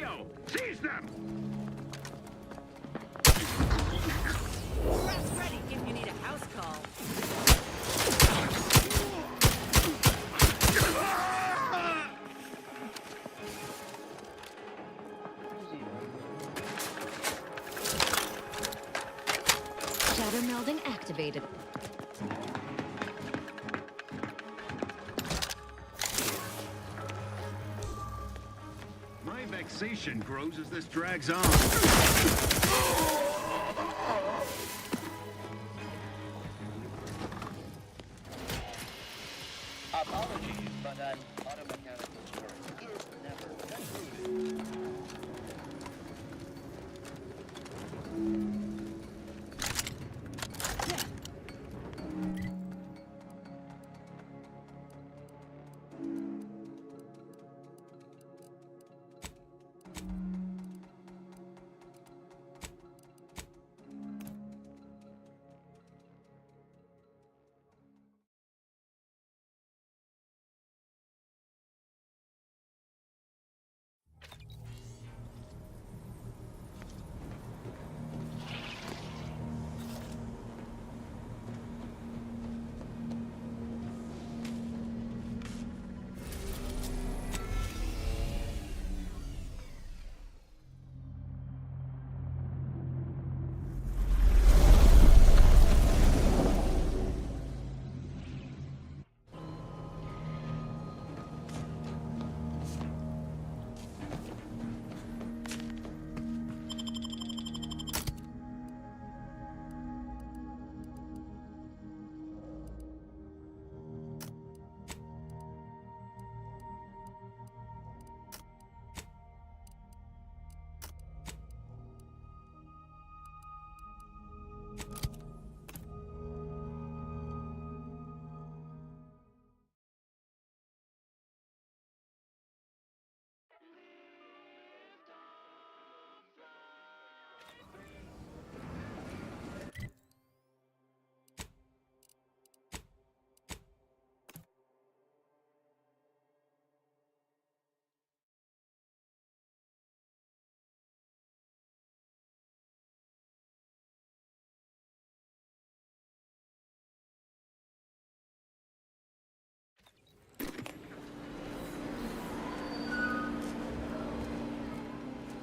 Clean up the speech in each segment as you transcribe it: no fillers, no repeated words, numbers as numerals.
Cleo! Seize them! That's ready if you need a house call. Shadow melding activated. My vexation grows as this drags on. Apologies, but an automechanical story is never concluded.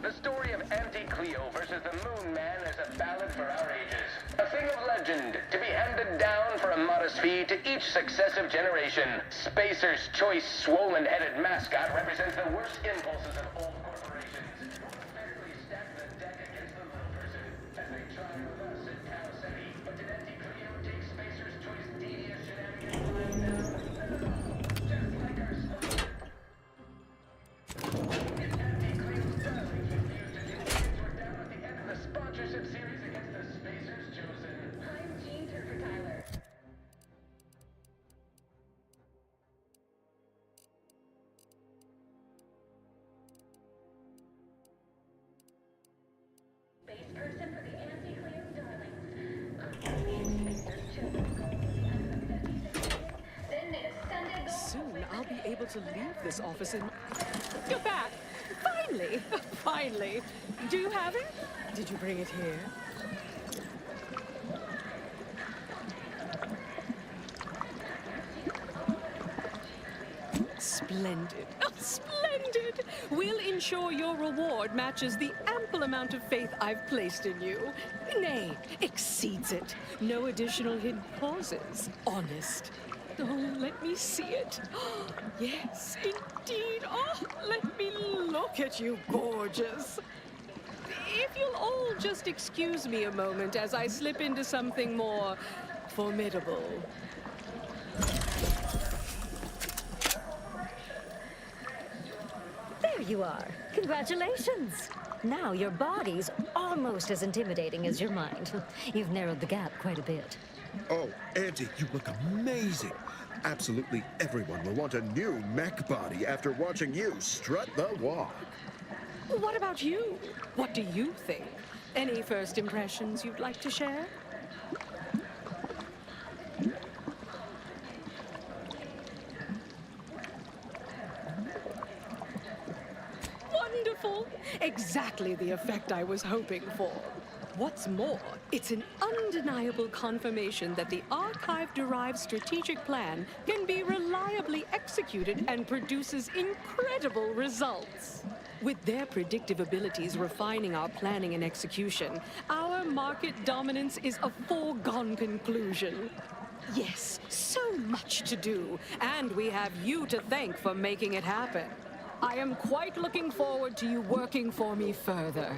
The story of Anti-Cleo versus the Moon Man is a ballad for our ages. A thing of legend, to be handed down for a modest fee to each successive generation. Spacer's choice swollen-headed mascot represents the worst impulses of old corporations. Fairly stack the deck against the little person, as they tried with us at Cal City. But did Anti-Cleo take Spacer's choice devious shenanigans lying down? Just like our sponsor. Sponsorship series against the Spacers chosen. I'm Gene Turker-Tyler. Base person for the Anti-Cleo darlings. Anti-Spacers chosen goal for the unsuccessful then they ascended. Soon I'll be able to leave this office in... You're back! Finally! Finally! Do you have it? Did you bring it here? Splendid! Oh, splendid! We'll ensure your reward matches the ample amount of faith I've placed in you. Nay, exceeds it. No additional hidden clauses. Honest. Oh, let me see it. Oh, yes, indeed. Oh, let me look at you, gorgeous. If you'll all just excuse me a moment as I slip into something more formidable. There you are. Congratulations. Now your body's almost as intimidating as your mind. You've narrowed the gap quite a bit. Oh, Auntie, you look amazing. Absolutely everyone will want a new mech body after watching you strut the walk. What about you? What do you think? Any first impressions you'd like to share? Wonderful! exactly the effect I was hoping for. What's more, it's an undeniable confirmation that the archive-derived strategic plan can be reliably executed and produces incredible results. With their predictive abilities refining our planning and execution, our market dominance is a foregone conclusion. Yes, so much to do, and we have you to thank for making it happen. I am quite looking forward to you working for me further.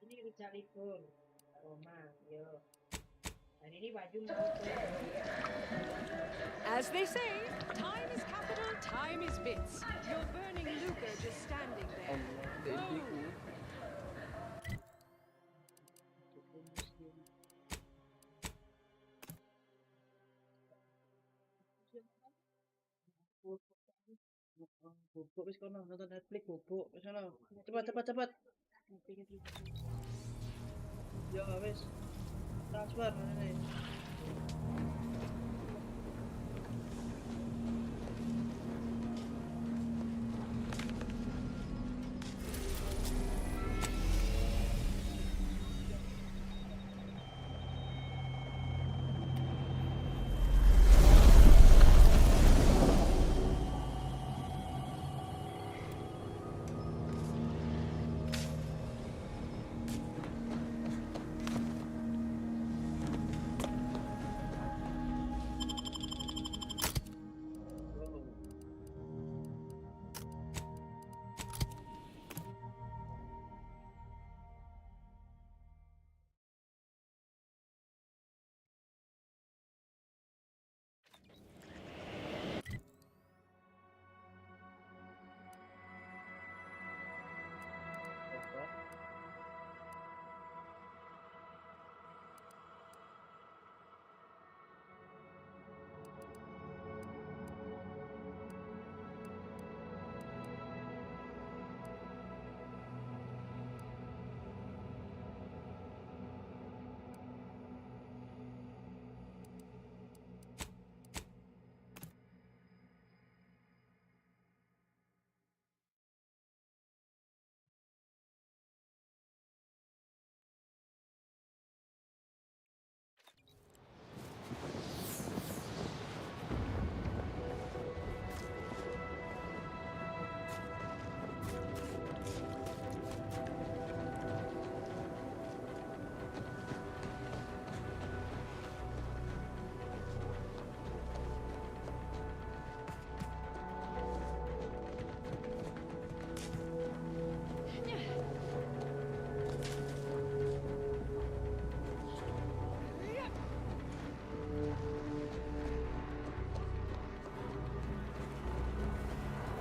Ini kita libur Roma, yo. Dan ini baju mau tuh. As they say, time is capital, time is bits. You're burning lucre just standing there. Oh. Bubuk wis kono nonton Netflix bubuk wis kono. Cepat. Yo wis. Transfer ngene.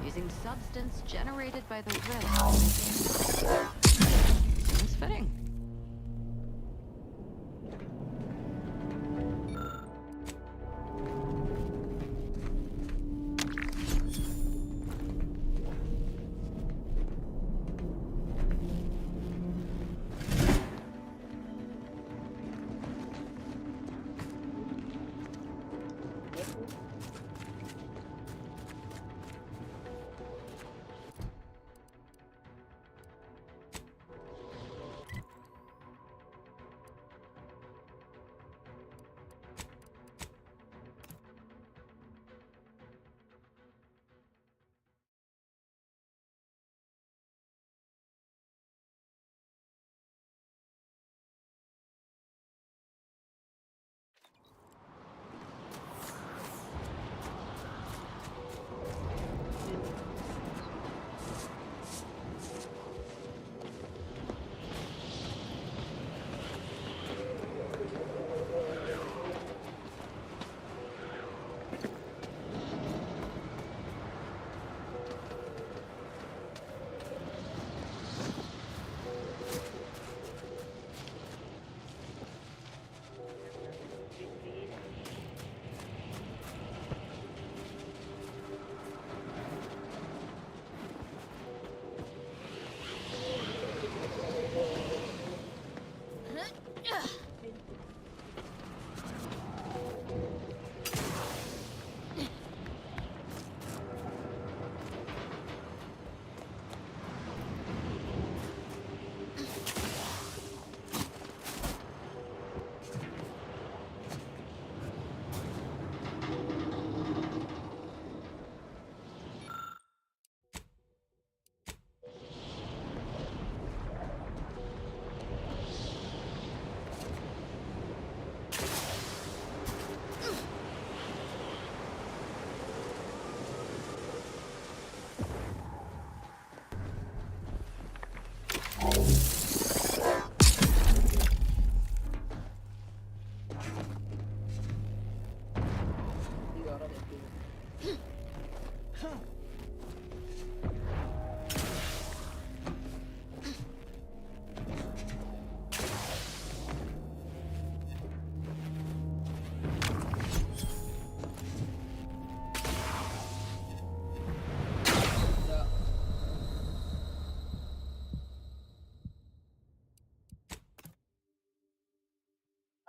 Using substance generated by the risk. Seems fitting.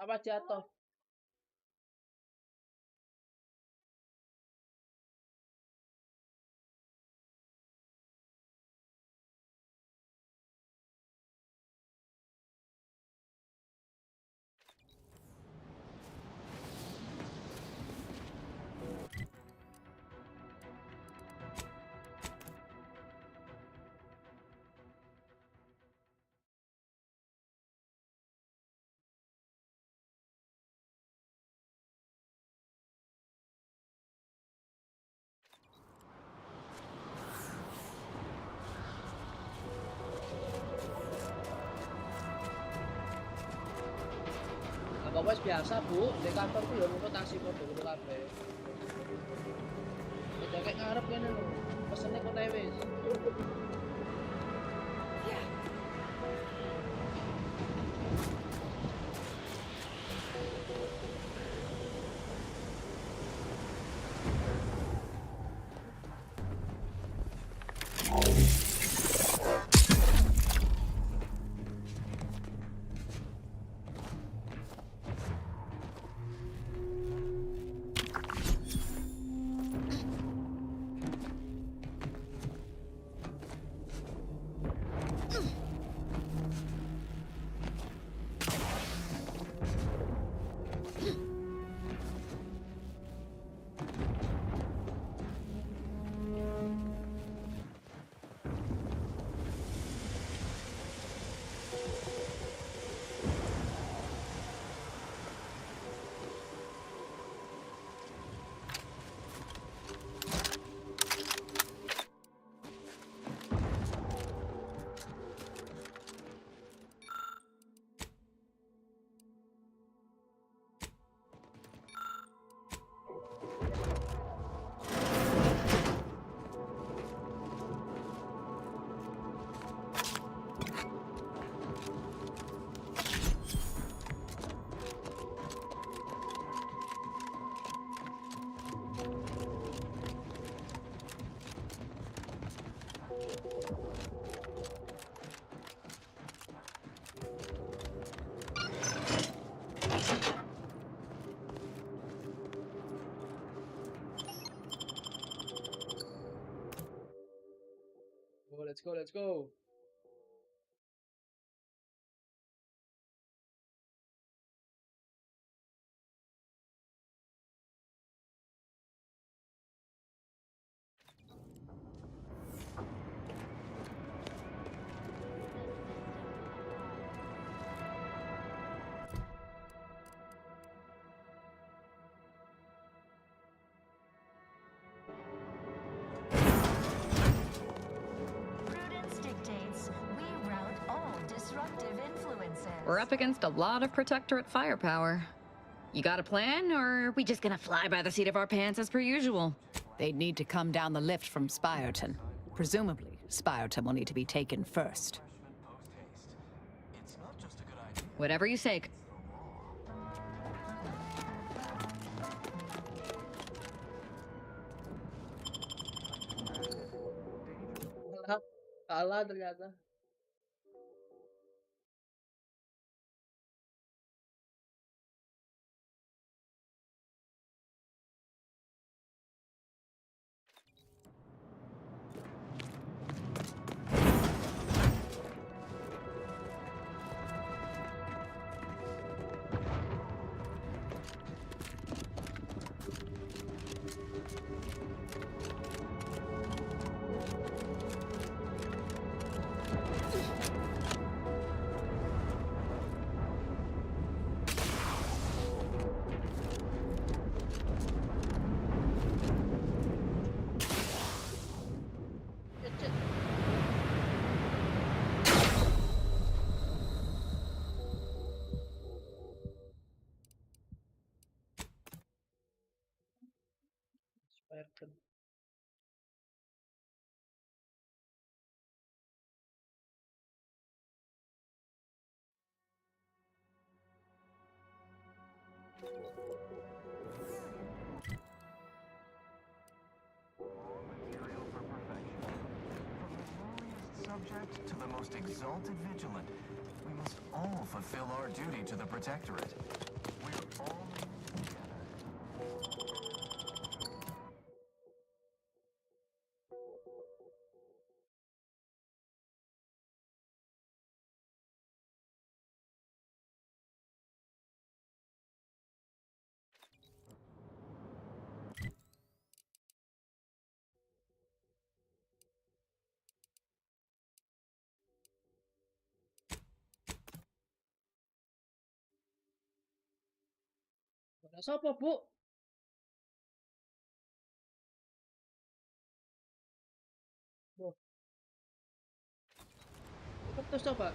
Apa jatuh? Apa wes biasa bu, di kantorku ya mau taksi kok dulu kabeh. Kita kayak ngarep kene lho, pesene kok OTW. Oh, let's go, let's go. Prudence dictates we rout all disruptive influences. We're up against a lot of Protectorate firepower. You got a plan, or are we just gonna fly by the seat of our pants as per usual? They'd need to come down the lift from Spireton. Presumably, Spireton will need to be taken first. Whatever you say. Kalah ternyata. Spireton. Subject to the most exalted vigilant, we must all fulfill our duty to the Protectorate. Sopo, Bu? Bu. Terus coba.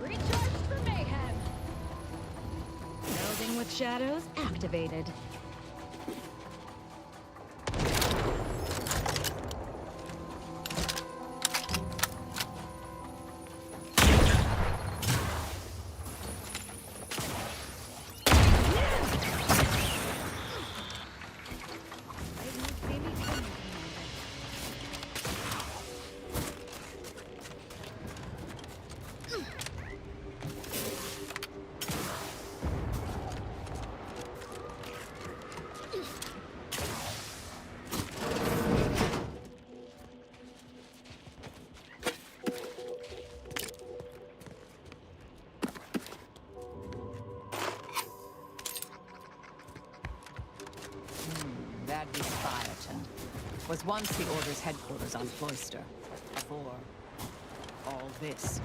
Recharge for mayhem. Melding with shadows activated. That'd be Spyreton. Was once the Order's headquarters on Cloister. Before all this.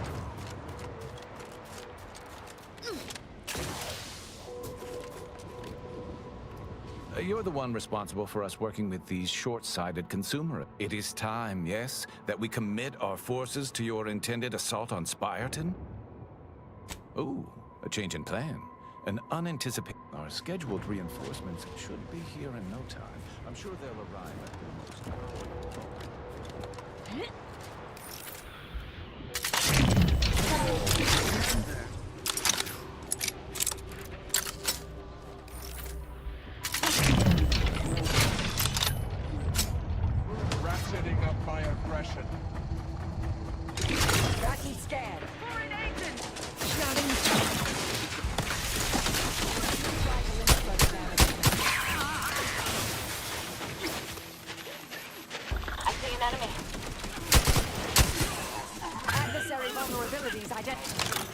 You're the one responsible for us working with these short-sighted consumers. It is time, yes, that we commit our forces to your intended assault on Spyreton? Ooh, a change in plan. An unanticipated... Our scheduled reinforcements should be here in no time. I'm sure they'll arrive at the most... Ratcheting up my aggression. Tracking scan. Foreign agent! I see an enemy. Adversary vulnerabilities identified.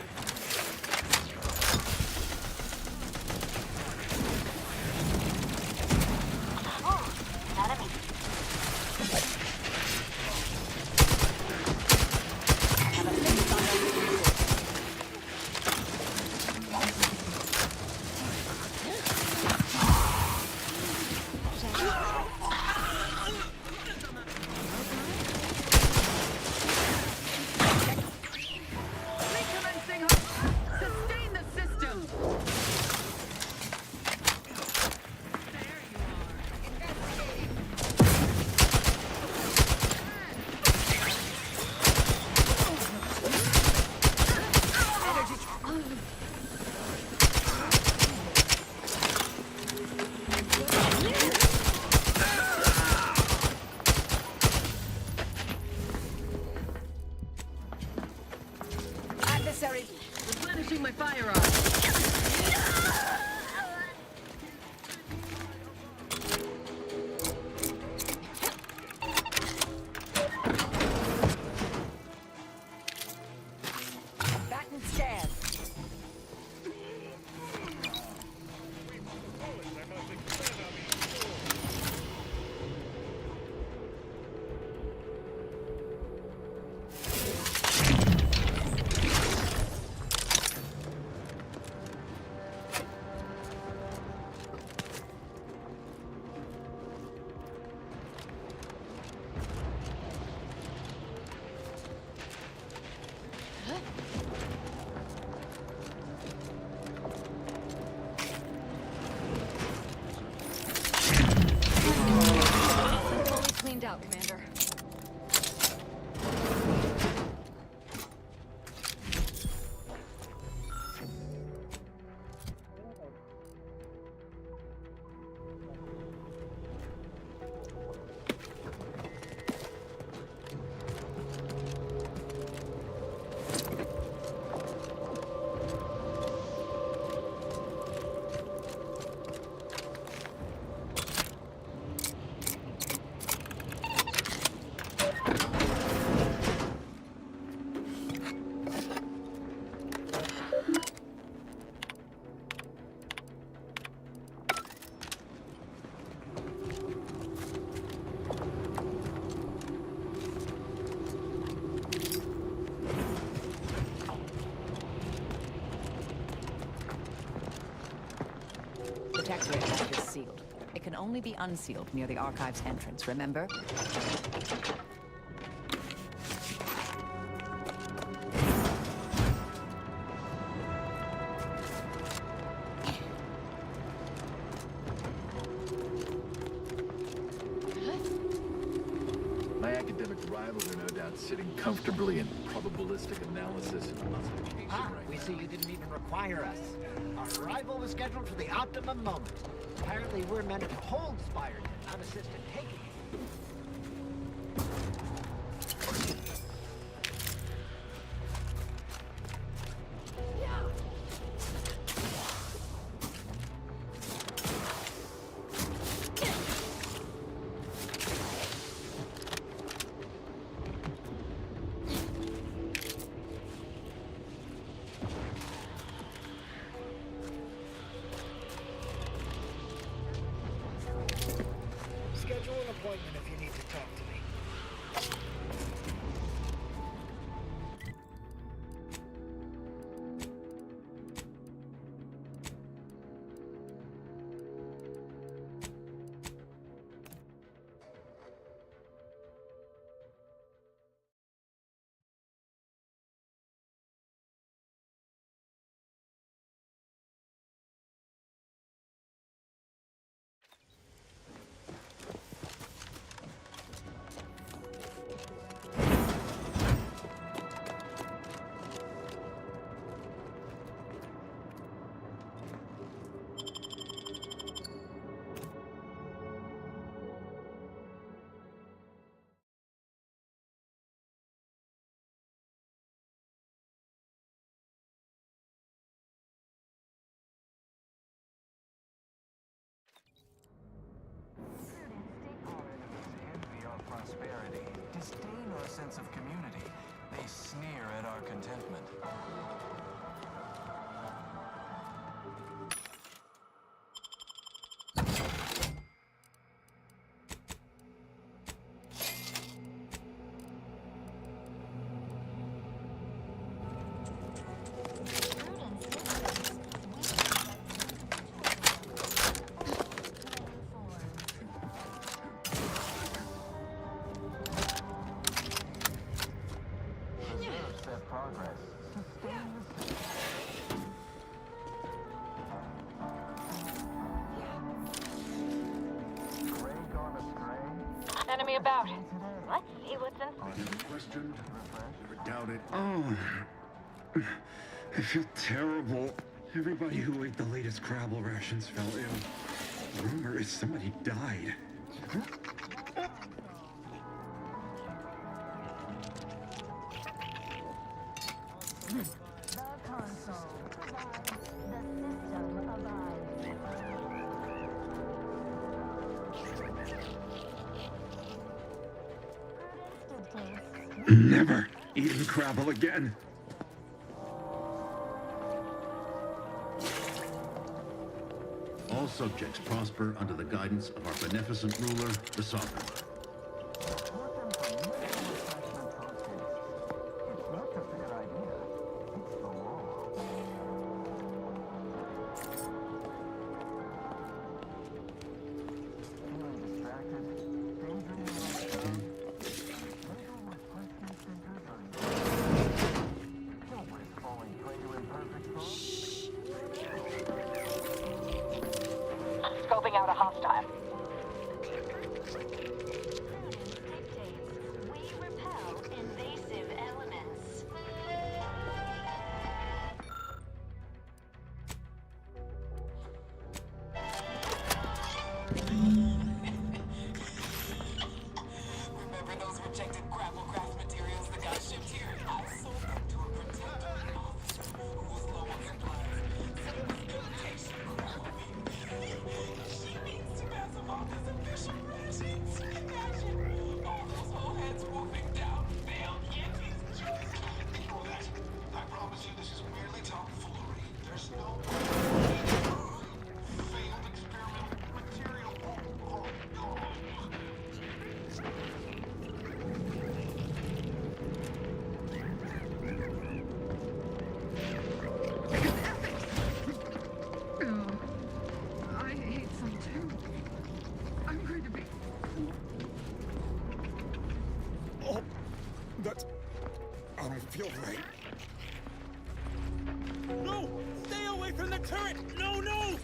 Oh, an enemy. Have a fix on their resources. Sustain the system! Adversary. Replenishing my firearm. Batten scan. protectorate is sealed. It can only be unsealed near the archive's entrance, remember? My academic rivals are no doubt sitting comfortably in probabilistic analysis and classification right We see you didn't even require us. Our arrival was scheduled for the optimum moment. Apparently we're meant to hold Spireton, not assist in taking it. Schedule an appointment if you need to talk to me. Prosperity, disdain our sense of community. They sneer at our contentment. Enemy about. Let's see what's in. Never questioned, never doubted. Oh, I feel terrible. Everybody who ate the latest Crabble rations fell ill. The rumor is somebody died. Never eating Crabble again. All subjects prosper under the guidance of our beneficent ruler, the Sovereign. Scoping out a hostile. We repel invasive elements. Remember those rejected grapple craft materials that got shipped here? I sold them to a protectorate officer who was low on supplies. Said it was imitation grapple meat. She needs to pass them off as official rations. Imagine all those whole heads wolfing down failed Yankees juice. I promise you this is merely tomfoolery. There's no failed experimental material. Turret! No, no!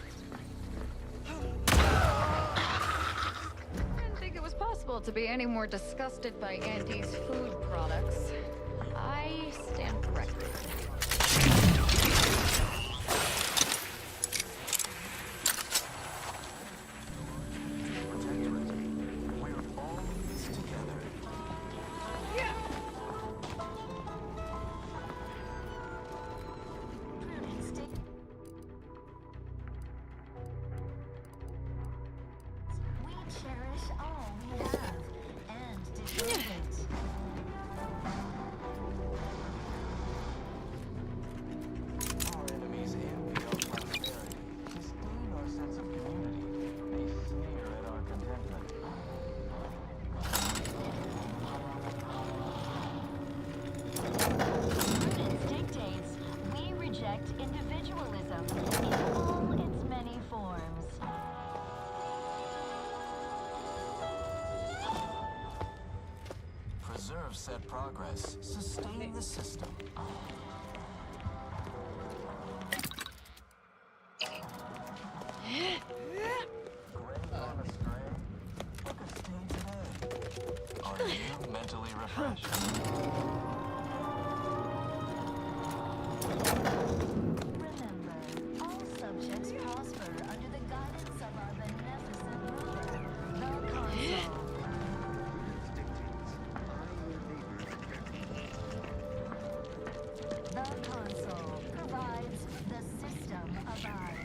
Didn't think it was possible to be any more disgusted by Andy's food products. I stand corrected. Preserve said progress. Sustain the system. Are you mentally refreshed? Remember, all subjects prosper under the guidance of our beneficent ruler, the console. The console provides, the system abides.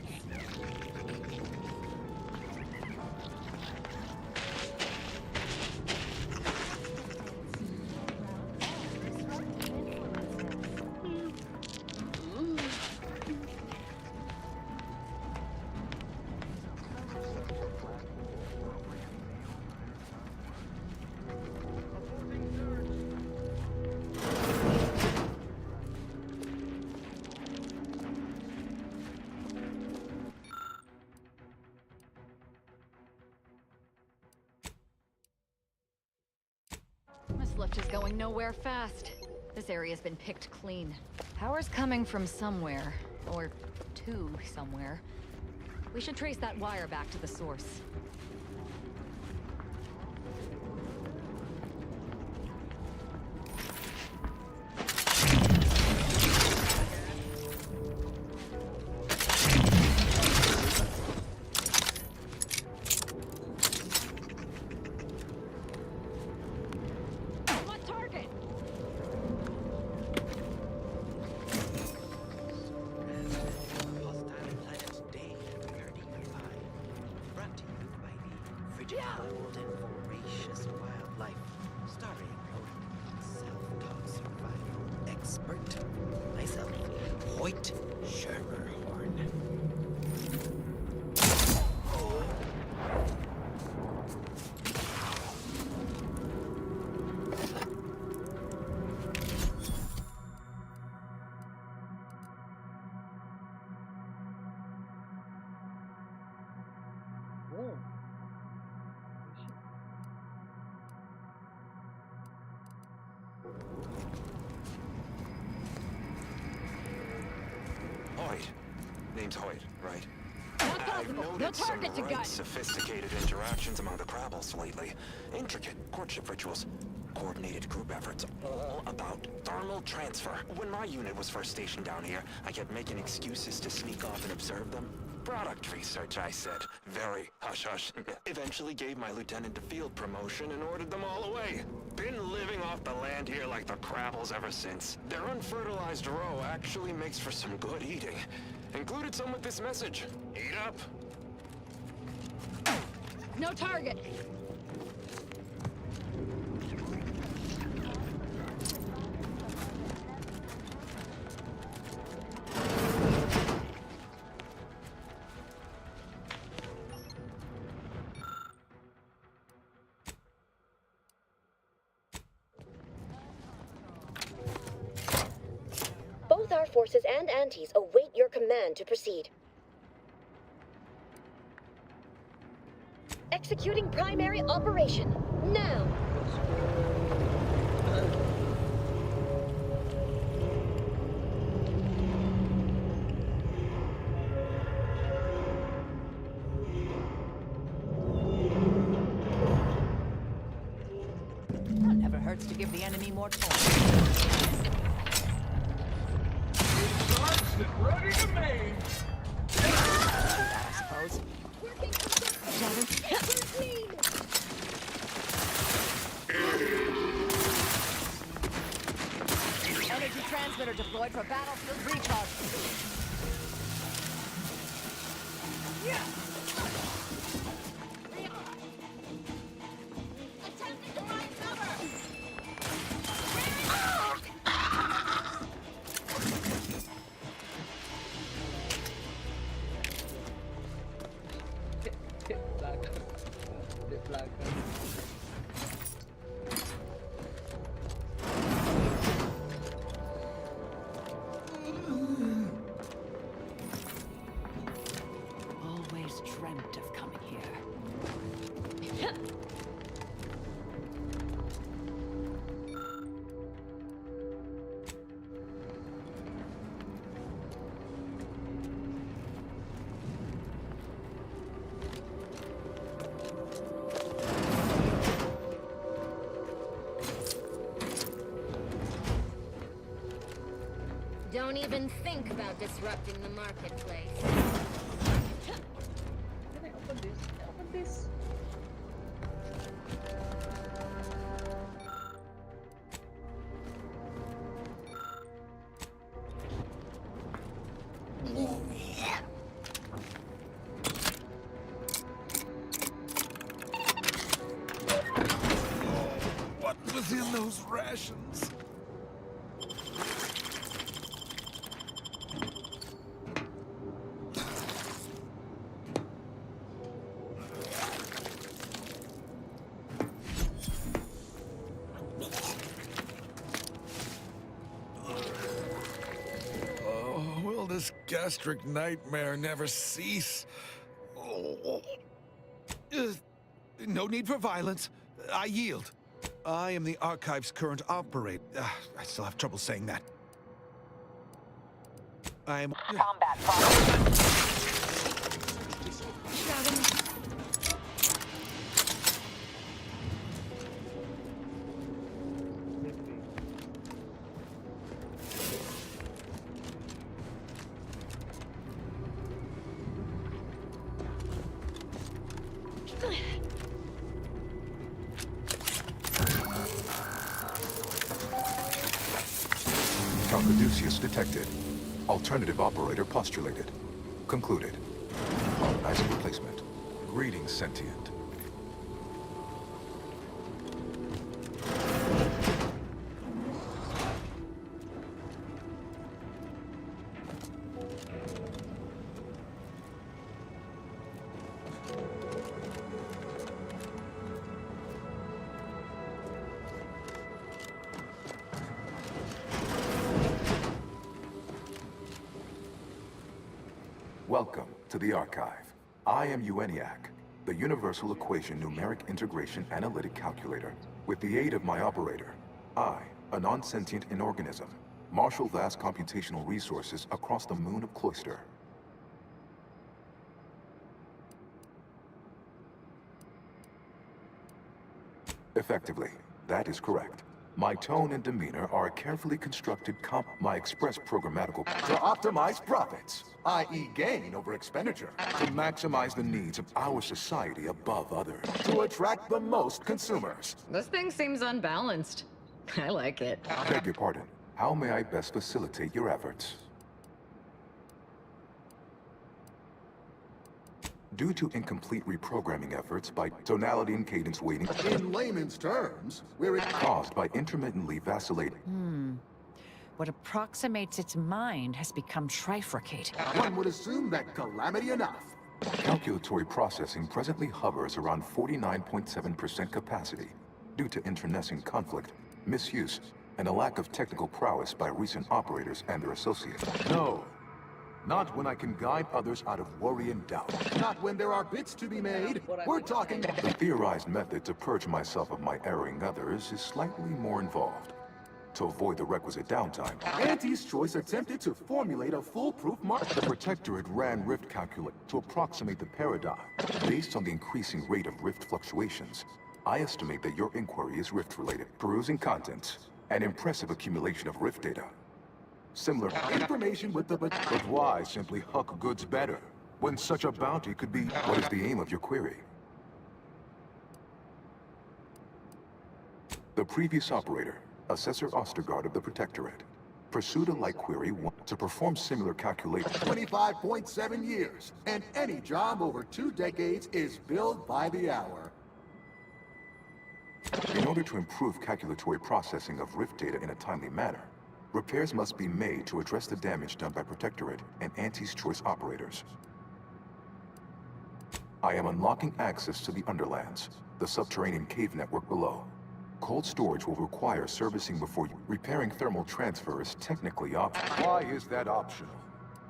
This lift is going nowhere fast. This area's been picked clean. Power's coming from somewhere. Or to somewhere. We should trace that wire back to the source. Cold and voracious wildlife, starring self-taught survival expert, myself, Hoyt Schermerhorn. Hoyt. Name's Hoyt, right? Not possible. No Noted some target to right gut. sophisticated interactions among the Crabbles lately. Intricate courtship rituals, coordinated group efforts, all about thermal transfer. When my unit was first stationed down here, I kept making excuses to sneak off and observe them. Product research, I said. Very hush-hush. Eventually gave my lieutenant a field promotion and ordered them all away. Been living off the land here like the Crabbles ever since. Their unfertilized roe actually makes for some good eating. Included some with this message. Eat up. No target. Both our forces and antis await your command to proceed. Executing primary operation, now! turrets to give the enemy more toil. Charged and ready to main. That, I suppose. Energy transmitter deployed for battlefield recharge. Attempting to ride cover! Di belakang. Always dreamt of coming here. Don't even think about disrupting the marketplace. Can I open this? Can I open this? What was in those rations? Oh, will this gastric nightmare never cease? Oh. No need for violence. I yield. I am the Archive's current operator. I still have trouble saying that. I'm... Combat following. Caduceus detected. Alternative operator postulated. Concluded. Harmonizing replacement. Greetings, sentient. Welcome to the Archive. I am ENIAC, the Universal Equation Numeric Integration Analytic Calculator. With the aid of my operator, I, a non-sentient inorganism, marshal vast computational resources across the moon of Cloister. Effectively, that is correct. My tone and demeanor are a carefully constructed my express programmatical to optimize profits, i.e. gain over expenditure, to maximize the needs of our society above others, to attract the most consumers. This thing seems unbalanced. I like it. I beg your pardon. How may I best facilitate your efforts? Due to incomplete reprogramming efforts by tonality and cadence weighting, In layman's terms, we're caused by intermittently vacillating. What approximates its mind has become trifurcated. One would assume that calamity enough. Calculatory processing presently hovers around 49.7% capacity due to internecine conflict, misuse, and a lack of technical prowess by recent operators and their associates. No. Not when I can guide others out of worry and doubt. Not when there are bits to be made. We're talking... The theorized method to purge myself of my erring others is slightly more involved. To avoid the requisite downtime, Auntie's Choice attempted to formulate a foolproof the Protectorate ran rift calculate to approximate the paradigm. Based on the increasing rate of rift fluctuations, I estimate that your inquiry is Rift-related. Perusing contents, an impressive accumulation of Rift data. Similar information with the but why simply huck goods better, when such a bounty could be... What is the aim of your query? The previous operator, Assessor Ostergaard of the Protectorate, pursued a like query to perform similar calculations. 25.7 years, and any job over 2 decades is billed by the hour. In order to improve calculatory processing of Rift data in a timely manner, repairs must be made to address the damage done by Protectorate and Auntie's Choice operators. I am unlocking access to the Underlands, the subterranean cave network below. Cold storage will require servicing before you. Repairing thermal transfer is technically optional. Why is that optional?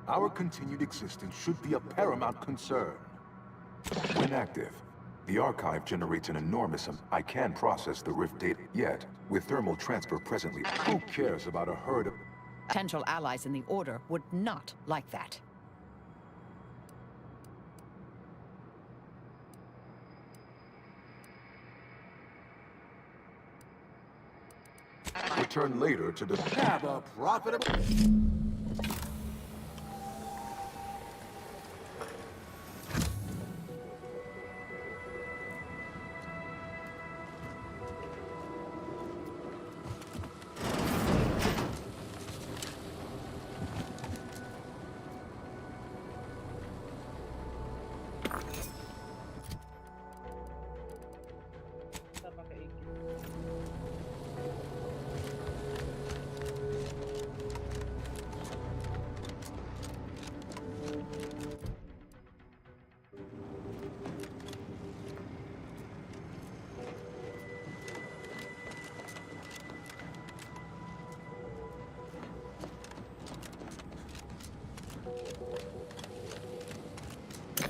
Our continued existence should be a paramount concern. When active, the archive generates an enormous amount. I can process the Rift data, yet, with thermal transfer presently, who cares about a herd of... Potential allies in the Order would not like that. Return later to the... Have a profitable...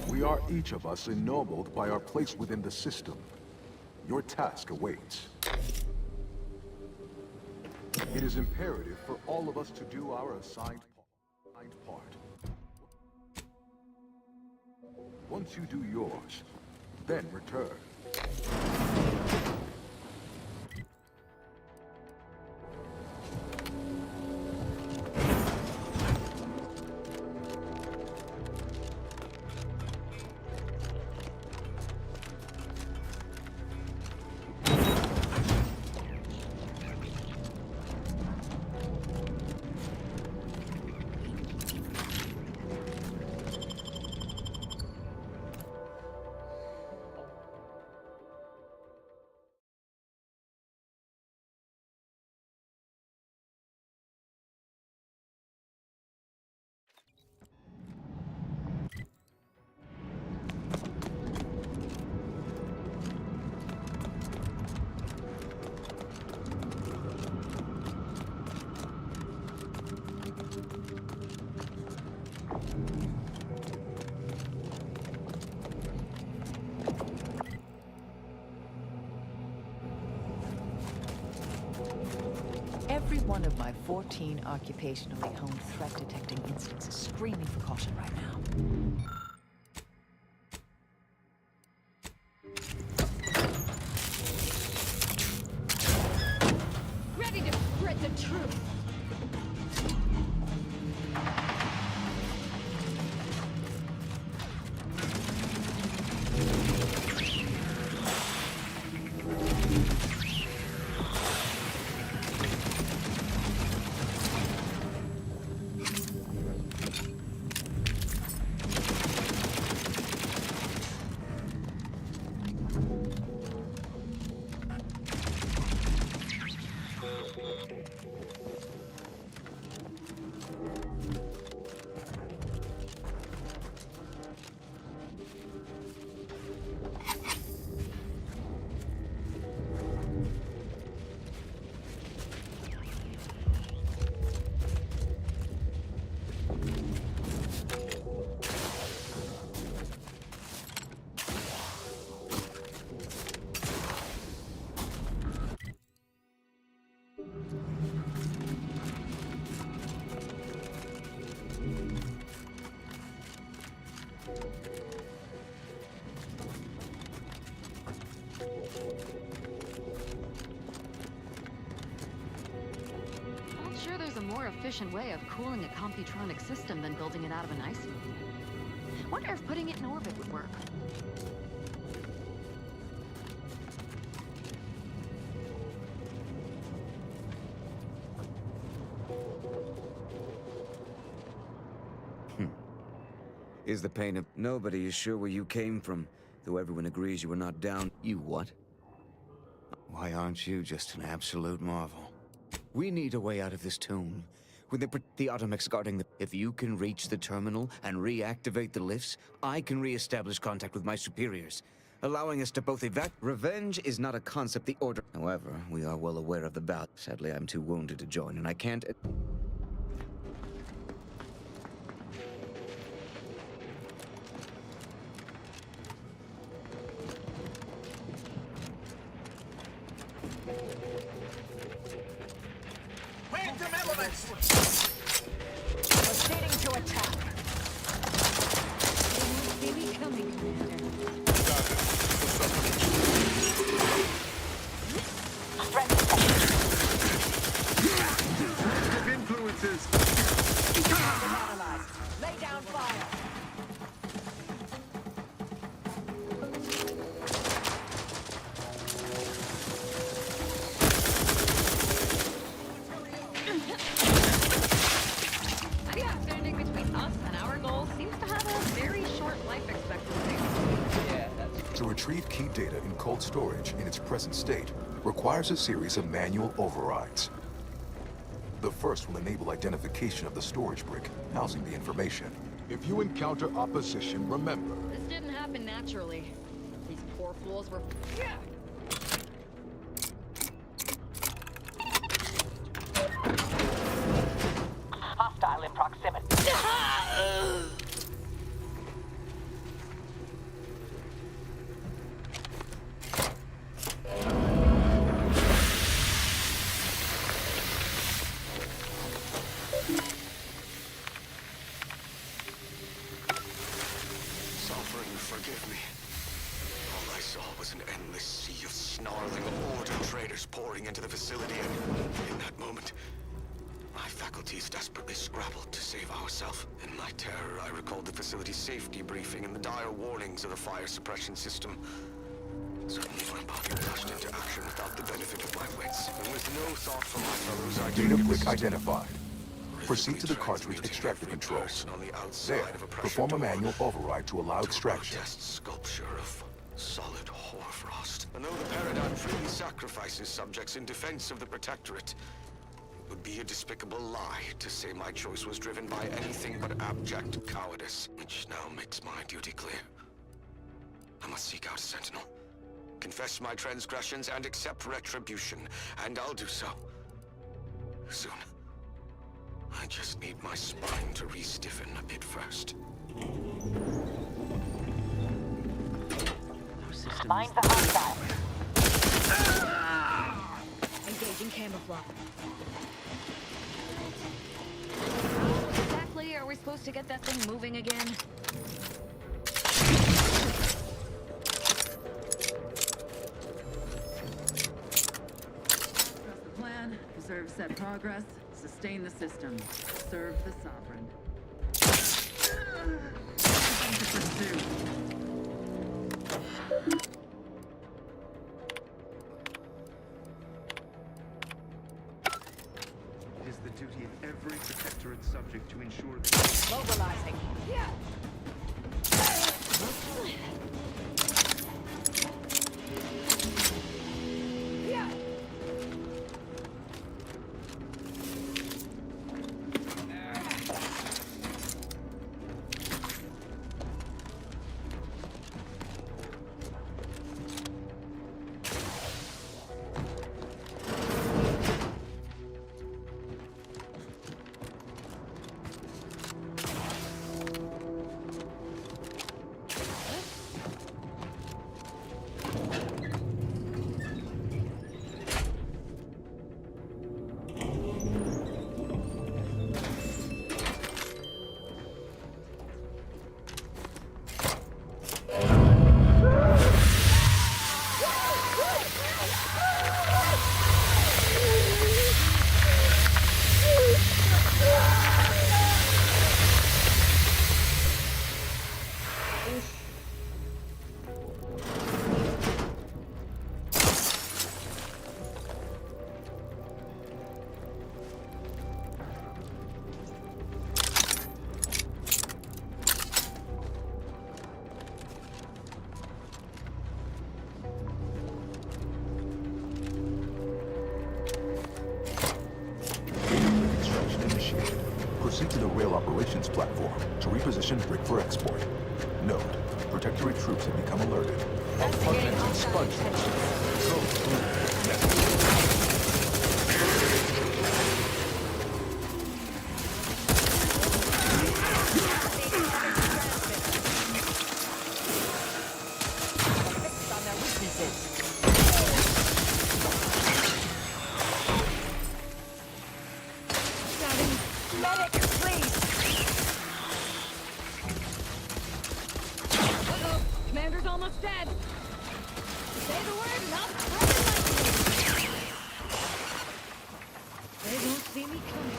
We are each of us ennobled by our place within the system. Your task awaits. It is imperative for all of us to do our assigned part. Once you do yours, then return. Every one of my 14 occupationally honed threat detecting instincts is screaming for caution right now. Ready to spread the truth. efficient way of cooling a computronic system than building it out of an ice moon. Wonder if putting it in orbit would work. Is the pain of... Nobody is sure where you came from, though everyone agrees you were not down. You what? Why aren't you just an absolute marvel? We need a way out of this tomb. With the automechs guarding the... If you can reach the terminal and reactivate the lifts, I can re-establish contact with my superiors, allowing us to both Revenge is not a concept the Order... However, we are well aware of the bout. Sadly, I'm too wounded to join, and I can't... Phantom elements! Proceeding to attack. See me coming, Commander. Of influences! Lay down fire. Standing between us and our goal seems to have a very short life expectancy. To retrieve key data in cold storage in its present state requires a series of manual overrides. The first will enable identification of the storage brick housing the information. If you encounter opposition, remember... This didn't happen naturally. These poor fools were... Hostile in proximity. Sovereign, forgive me. All I saw was an endless sea of snarling Order traders pouring into the facility, and in that moment, my faculties desperately scrabbled to save ourselves. In my terror, I recalled the facility's safety briefing and the dire warnings of the fire suppression system. Suddenly, my body rushed into action without the benefit of my wits, and with no thought for my fellows, I Data brick identified. Proceed to the cartridge extractor controls. There, perform a manual override to allow extraction. Sculpture of solid hoarfrost. And though the paradigm freely sacrifices subjects in defense of the Protectorate, it would be a despicable lie to say my choice was driven by anything but abject cowardice, which now makes my duty clear. I must seek out a sentinel, confess my transgressions, and accept retribution, and I'll do so soon. I just need my spine to re-stiffen a bit first. Mine's a hostile. Engaging camouflage. How exactly are we supposed to get that thing moving again? Trust the plan, preserve set progress, sustain the system, serve the Sovereign. Nothing to pursue. It is the duty of every Protectorate subject to ensure that... Mobilizing. Yeah. to reposition rig for export. Note, Protectorate troops have become alerted. Apartments and sponge. Commander's almost dead. Say the word and I'll they won't see me coming.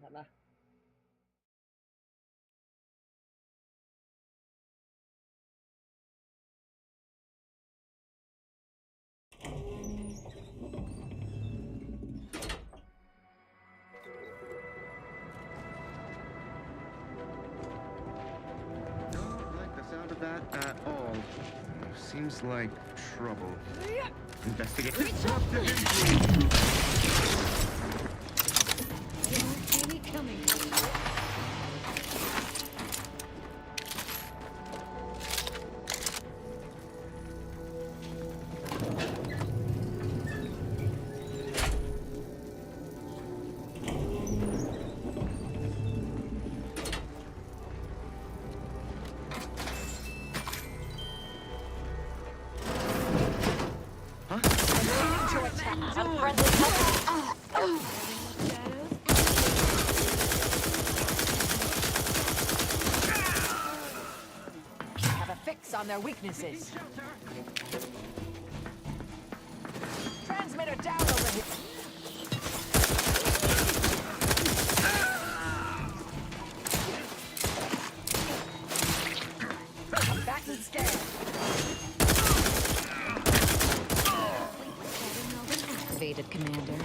Sana. Don't like the sound of that at all. Seems like trouble. Investigate. They won't see me coming. Have a fix on their weaknesses. Transmitter down over here. Combatant scan. Activated, Commander.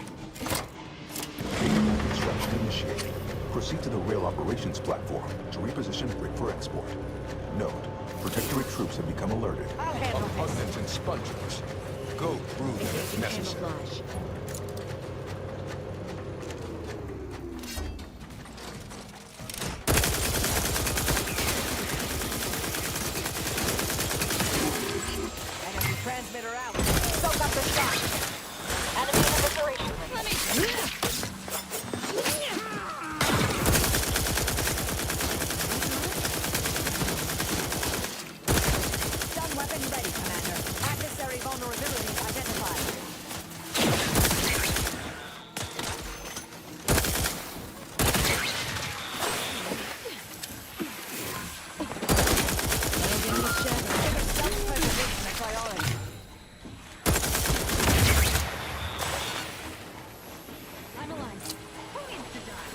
Construction initiated. Proceed to the rail operations platform to reposition rig for export. Note, Protectorate troops have become alerted. Apartments and spongers. Go through them if necessary. Enemy transmitter out. Soak up the shot. Enemy evacuation. Let me. Stun weapon ready, Commander. Adversary vulnerabilities identified. Self-preservation a priority. I'm alive. Who needs to die?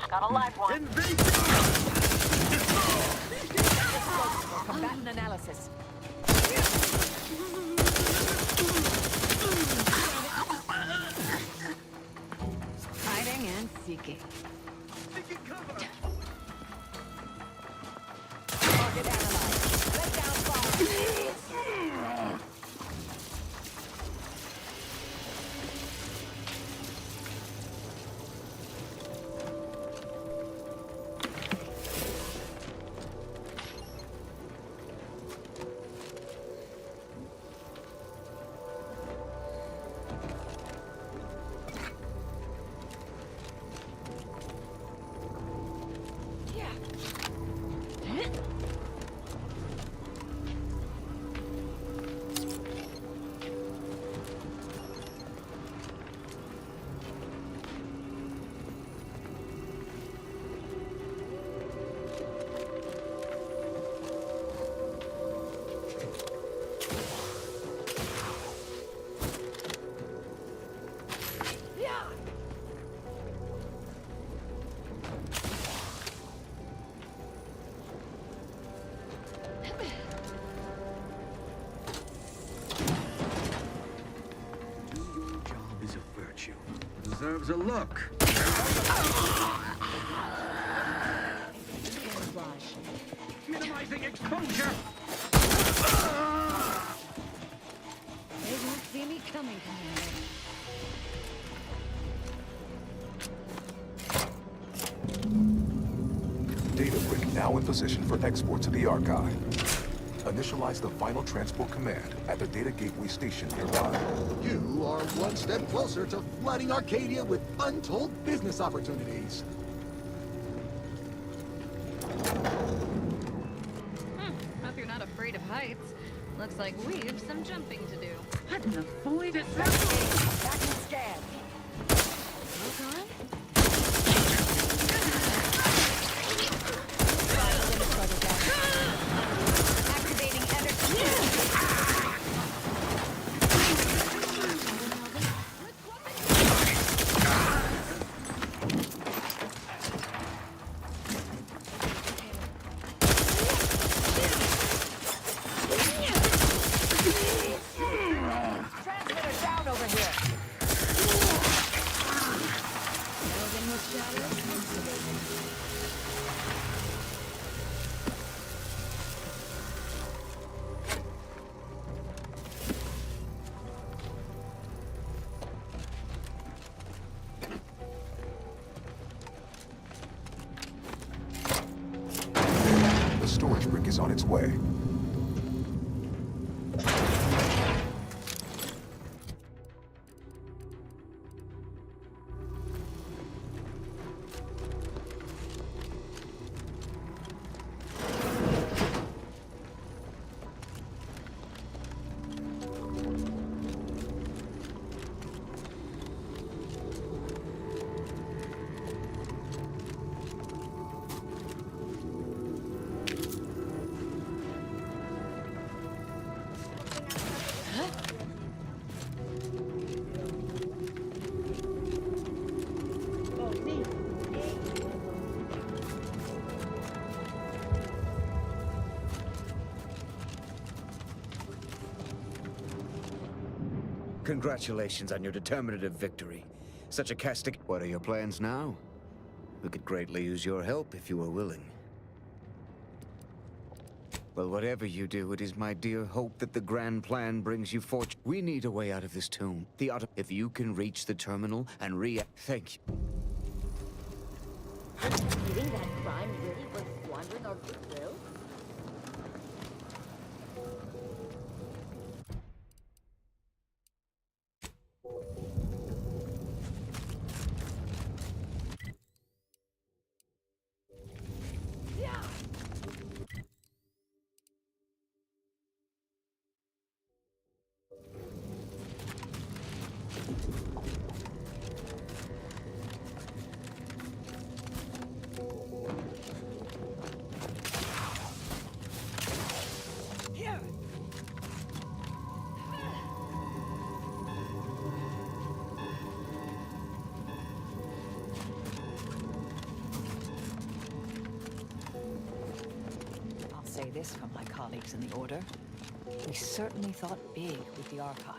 Got a live one. For combatant analysis. Hiding and seeking. Target analyzed. Let down fire. deserves a look. Minimizing exposure! They won't see me coming, Commander. Data brick now in position for export to the archive. Initialize the final transport command at the data gateway station nearby. You are one step closer to flooding Arcadia with untold business opportunities. Hope you're not afraid of heights. Looks like we've some jumping to do. What in the void is that? Back and scan. Hold on. Activating Transmitter down over here. Building with shadows. The storage brick is on its way. Congratulations on your determinative victory. Such a castic... What are your plans now? We could greatly use your help if you were willing. Well, whatever you do, it is my dear hope that the grand plan brings you fortune. We need a way out of this tomb. If you can reach the terminal and Thank you. Admitting that crime really was squandering our goodwill? Say this from my colleagues in the Order. We certainly thought big with the archive.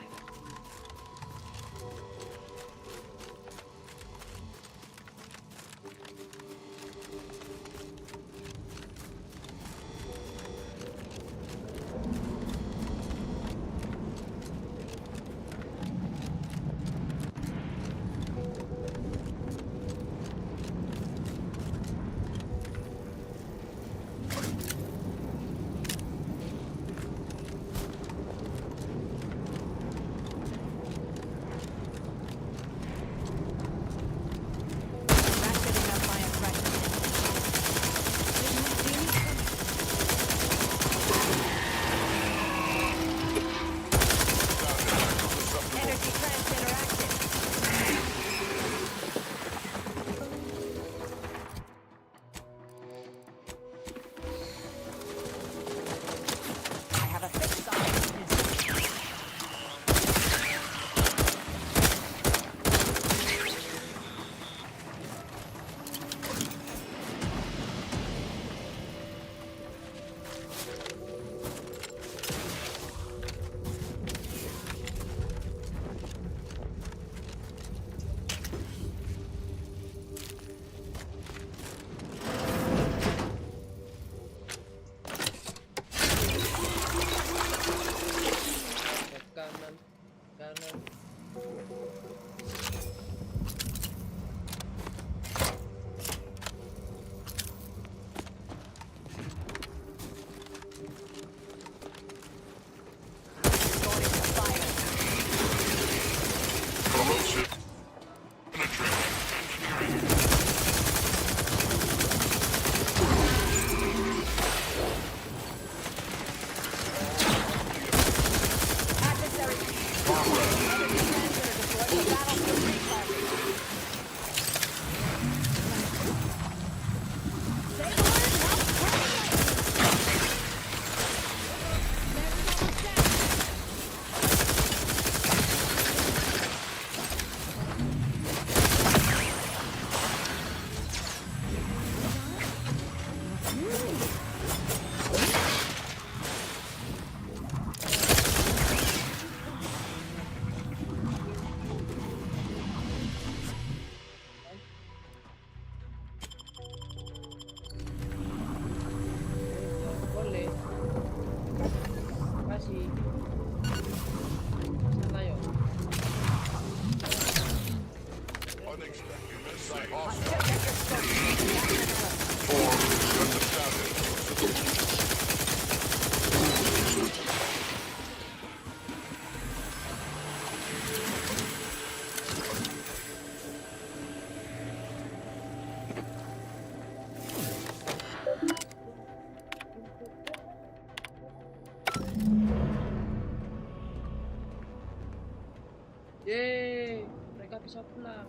Swapna.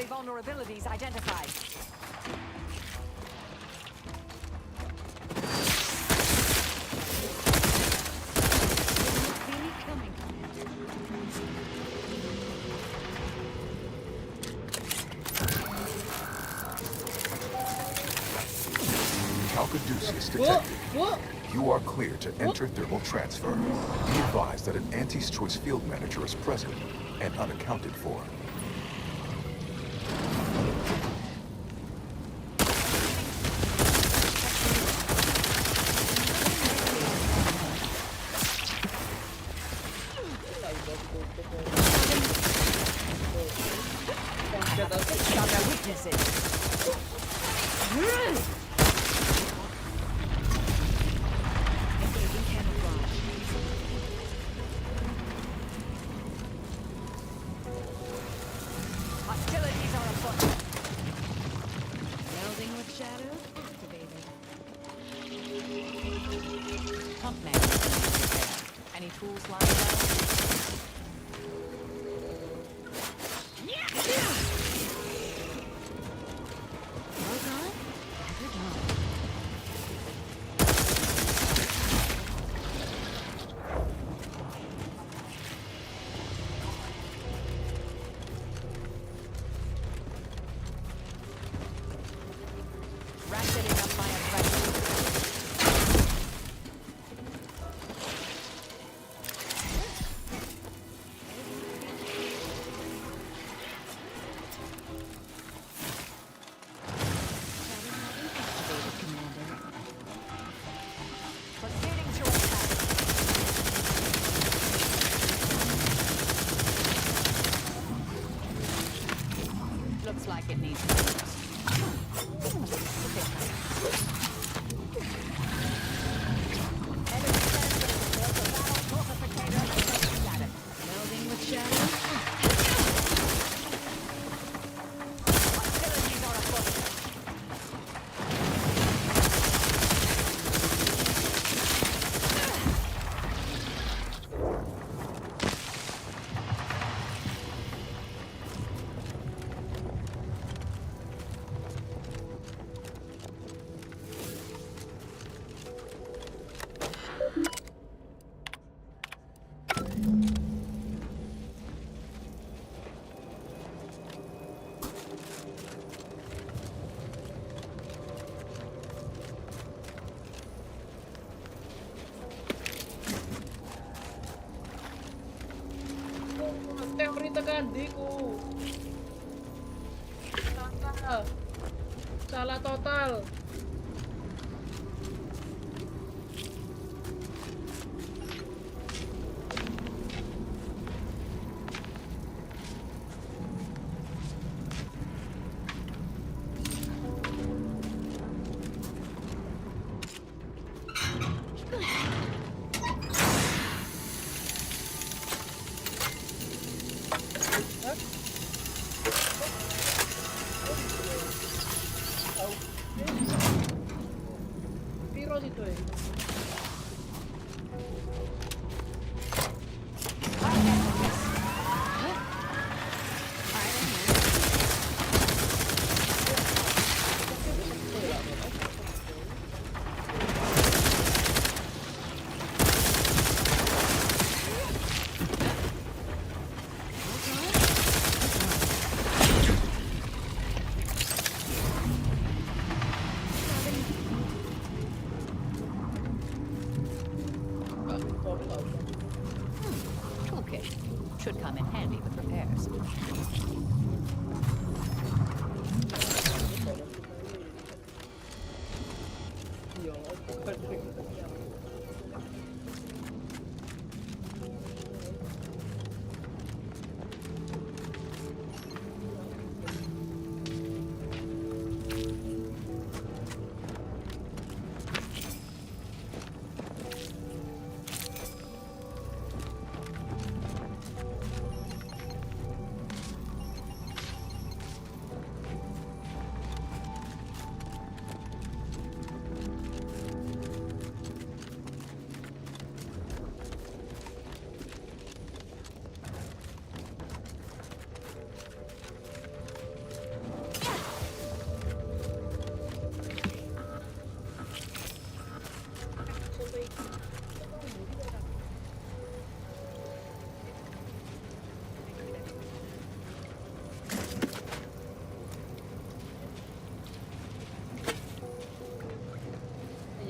Vulnerabilities identified. Kapitalis detected. You are clear to enter thermal transfer. Be advised that an anti-choice field manager is present and unaccounted for. Hostilities are afoot. Melding with shadows activated. Pump man. Any tools lying around? Nandiku. Salah total. Piro situ ya? Toolkit. Should come in handy with repairs.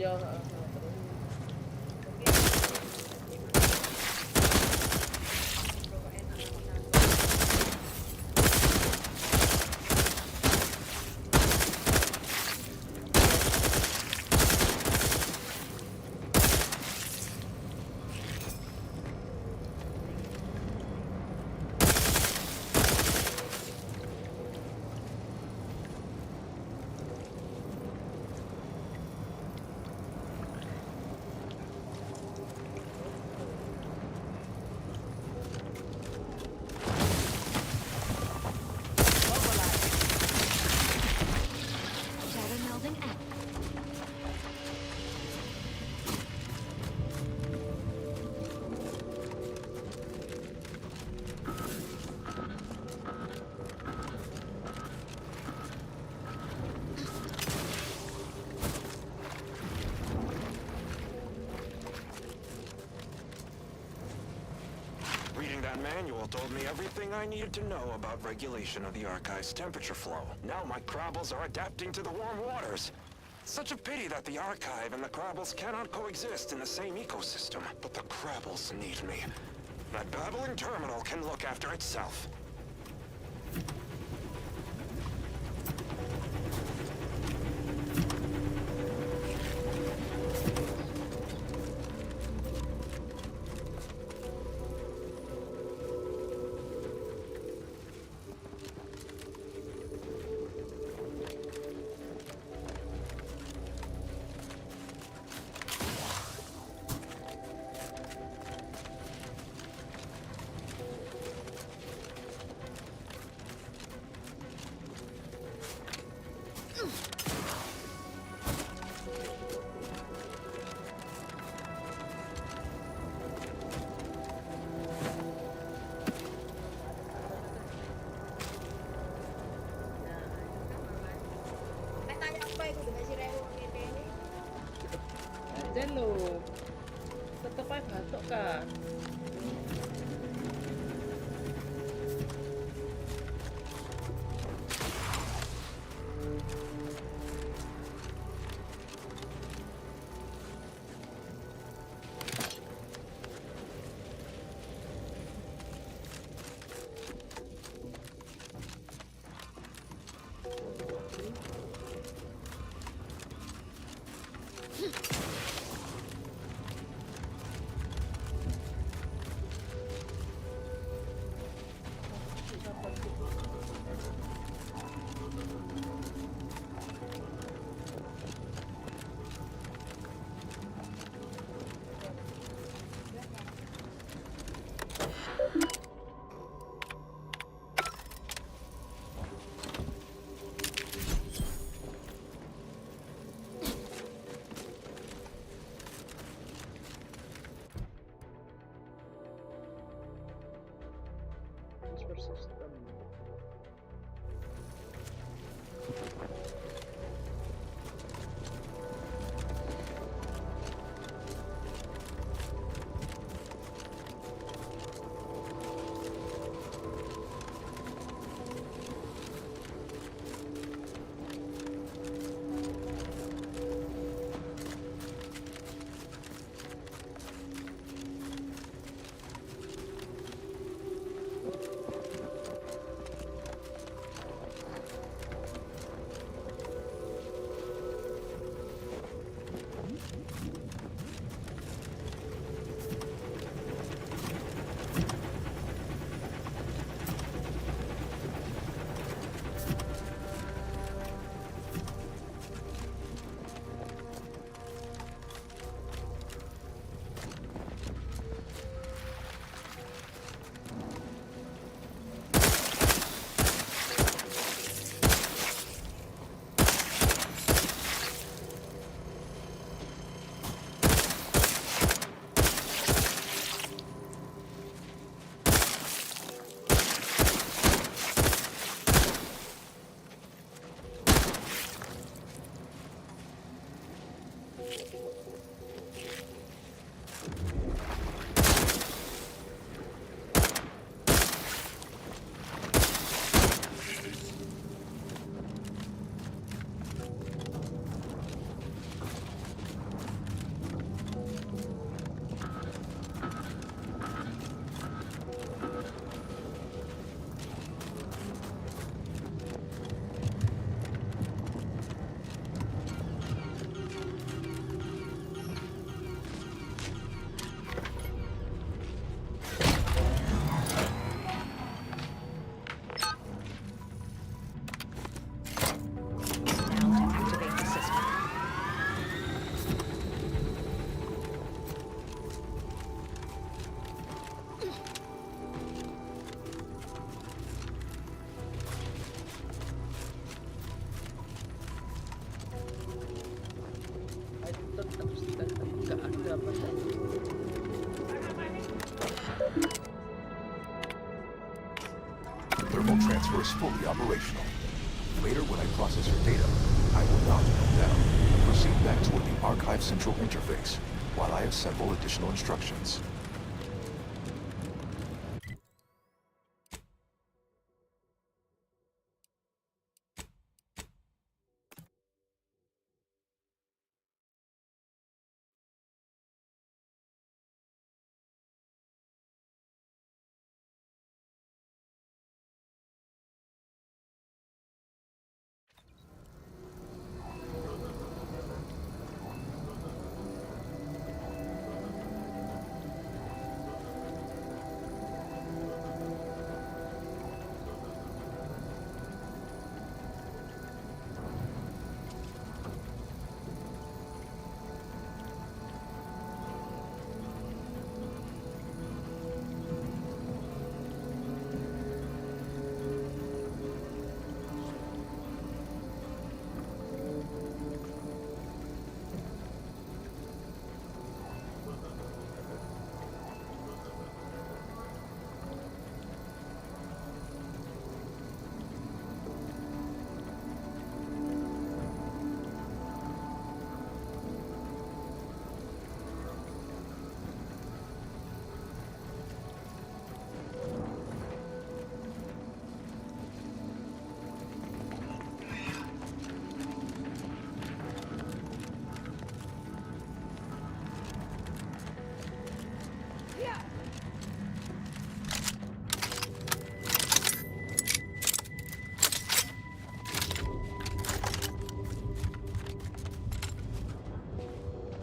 Iya. Reading that manual told me everything I needed to know about regulation of the Archive's temperature flow. Now my Crabbles are adapting to the warm waters. Such a pity that the Archive and the Crabbles cannot coexist in the same ecosystem. But the Crabbles need me. That babbling terminal can look after itself. Jen lo, tetep aja batuk kan. system. Thermal transfer is fully operational. Later, when I process your data, I will not melt down and proceed back toward the Archive Central Interface while I assemble additional instructions.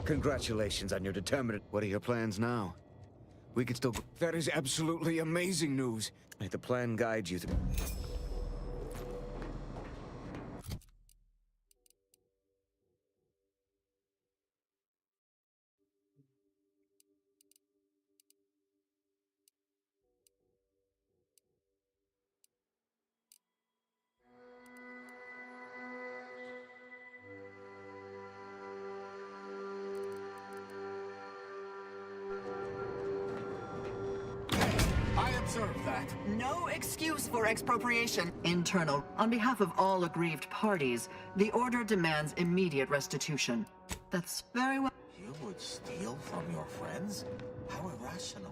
Congratulations on your determined... What are your plans now? We could still... That is absolutely amazing news. May the plan guide you through... I am Observe that. No excuse for expropriation. Internal. On behalf of all aggrieved parties, the Order demands immediate restitution. That's very well. You would steal from your friends? How irrational.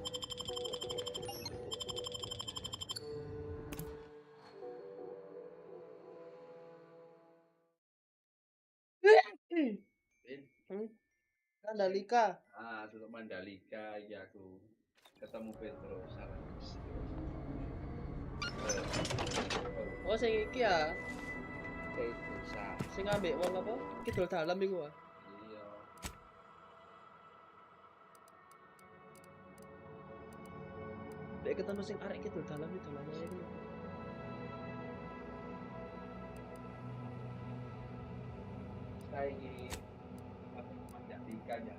Mandalika. Ah, duduk Mandalika, ya aku ketemu Pedro salah. Oh, sing iki ya. Pedro sa. Sing ambek wong apa? Kidul dalam iku ah. Iya. Dek ketemu sing arek kidul dalam itu namanya iku. Saya iki Mandalika ya.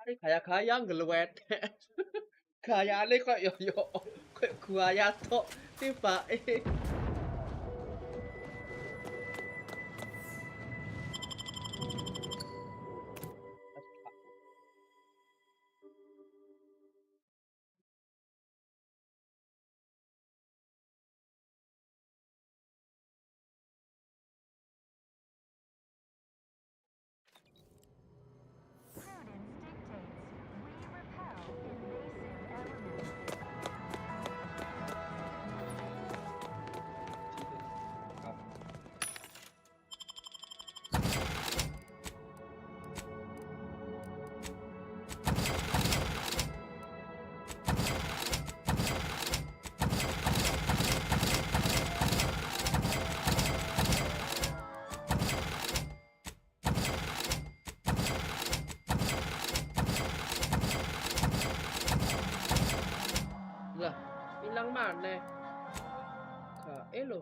Mari gaya-gaya ngeluwet. Gayane kok yo kok gaya tok tibake. Lah, ilang maneh. Gae lho.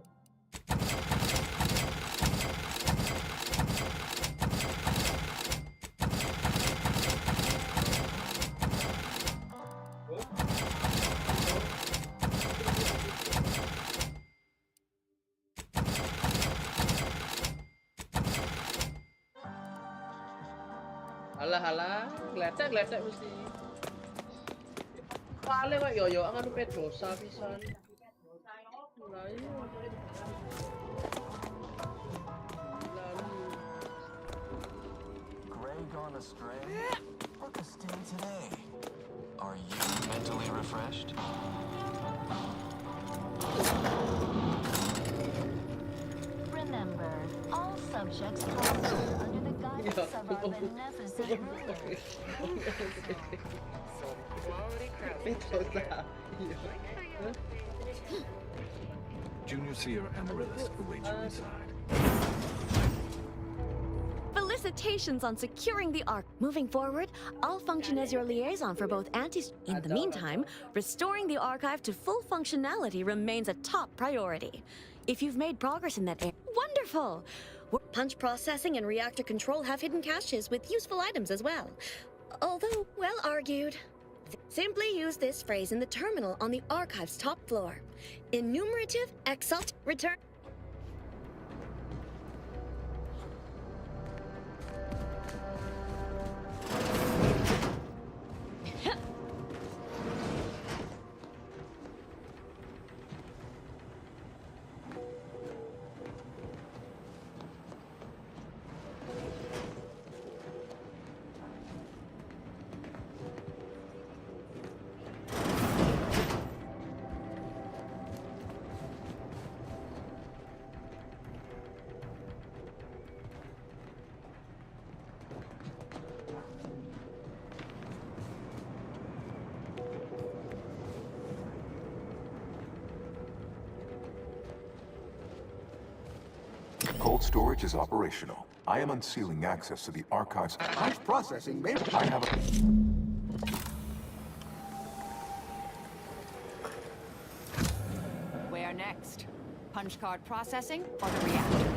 Halah, glecek mesti. Kale kok yo anu Pedrosa pisan. Lah iya. Gray gone astray? Look a stay today. Are you mentally refreshed? Remember, all subjects prosper under the guidance of our beneficent ruler. Junior Seer Amaryllis awaits you inside. Felicitations on securing the Ark. Moving forward, I'll function as your liaison for both antis. In the meantime, restoring the archive to full functionality remains a top priority. If you've made progress in that area, wonderful! Punch processing and reactor control have hidden caches with useful items as well. Although, well argued. Simply use this phrase in the terminal on the archive's top floor. Enumerative exalt return. Cold storage is operational. I am unsealing access to the archives. Punch processing, maybe I have a... Where next? Punch card processing or the reactor?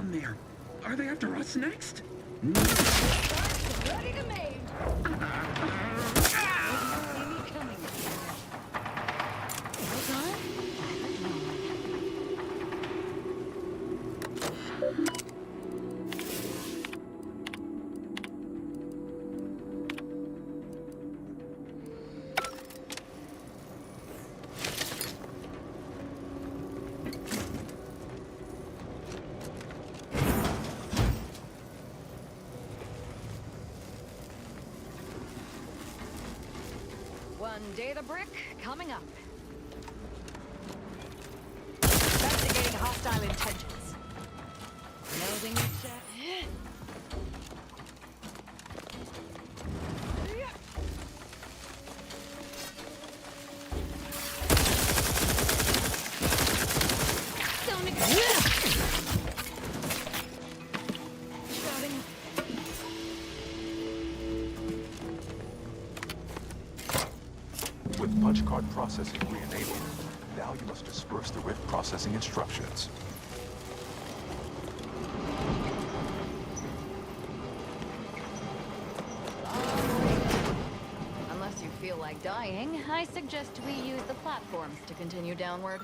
down there? Are they after us next? Ready to maim! See me coming. Hold on. One data brick coming up. Investigating hostile intentions. Nosing your check. With punch card processing re-enabled, now you must disperse the rift processing instructions. Unless you feel like dying, I suggest we use the platforms to continue downward.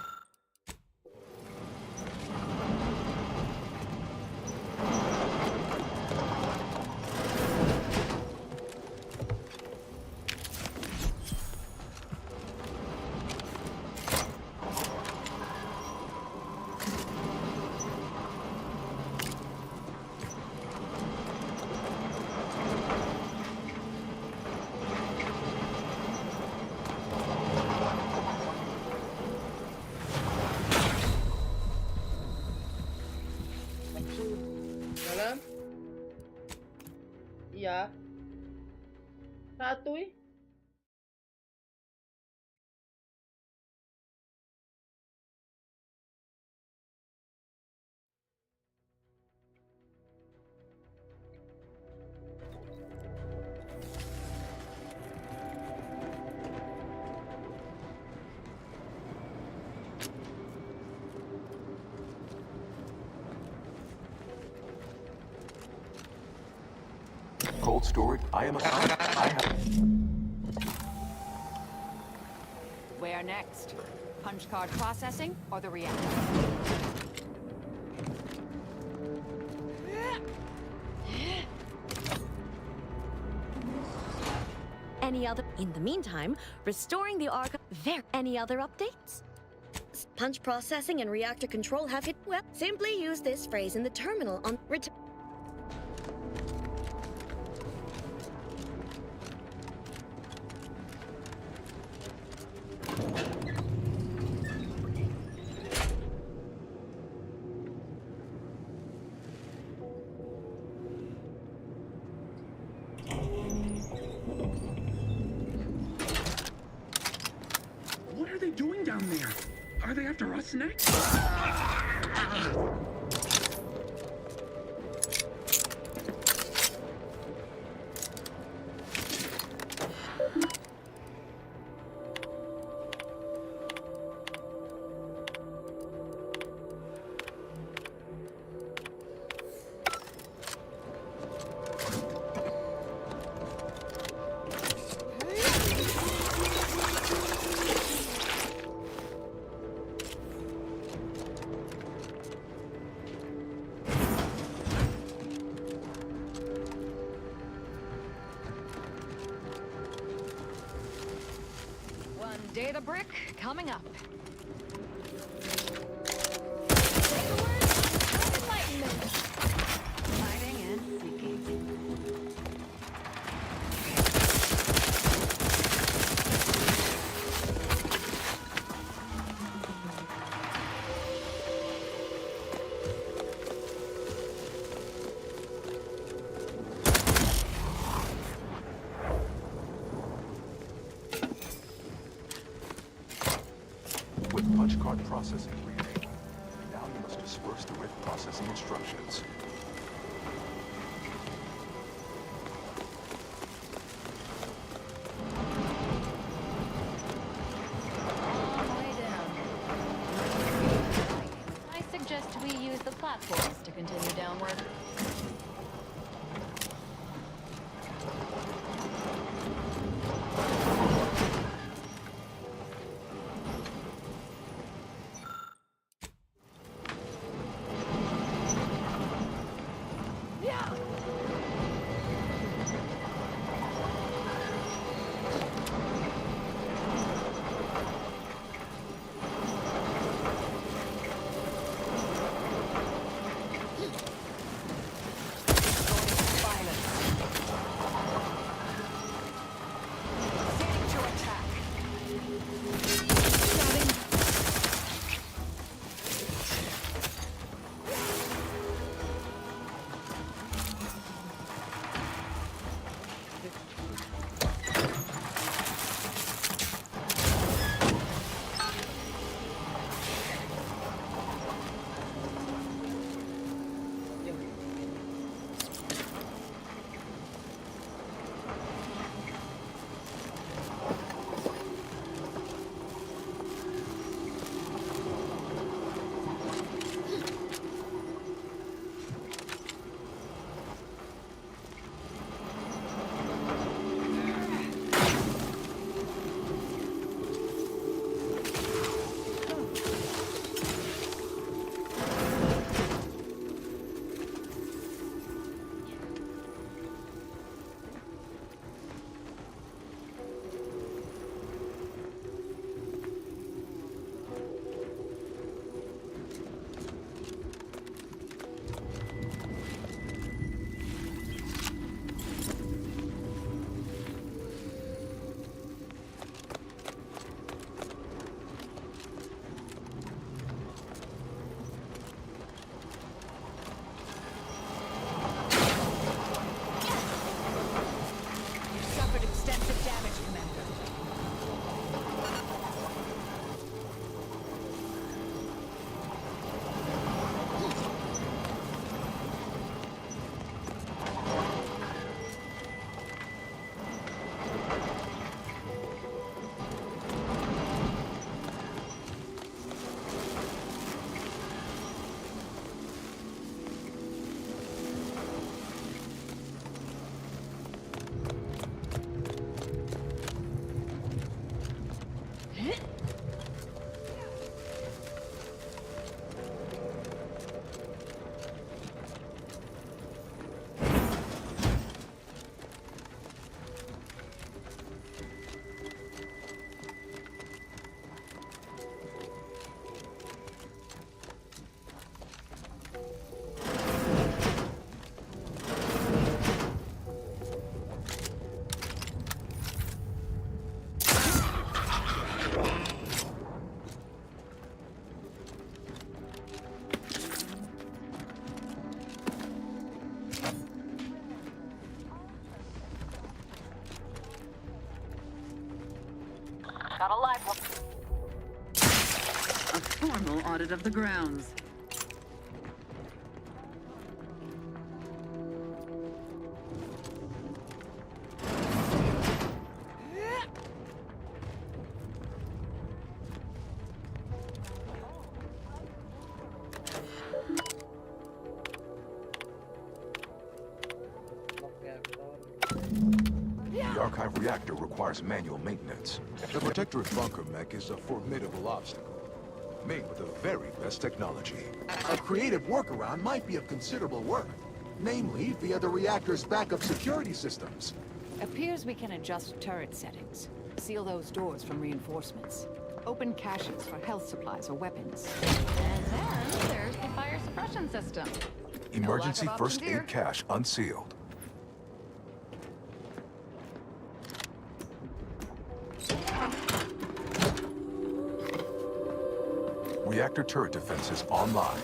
Dalam? Iya. Satu eh. Cold storage, I am assigned. I have... Where next? Punch card processing or the reactor? Any other? In the meantime, restoring the archive. Any other updates? Punch processing and reactor control have hit. Well, simply use this phrase in the terminal on return. What are they doing down there? Are they after us next? Data brick coming up. Enlightenment. Hiding and seeking. With punch card processing re-enabled, now you must disperse the rift processing instructions. I suggest we use the platforms to continue downward. Got a live one. A formal audit of the grounds. The archive reactor requires manual maintenance. The Protectorate bunker mech is a formidable obstacle, made with the very best technology. A creative workaround might be of considerable worth, namely via the reactor's backup security systems. Appears we can adjust turret settings. Seal those doors from reinforcements. Open caches for health supplies or weapons. And then there's the fire suppression system. Emergency No lack of first options here. aid cache unsealed. Reactor turret defenses online.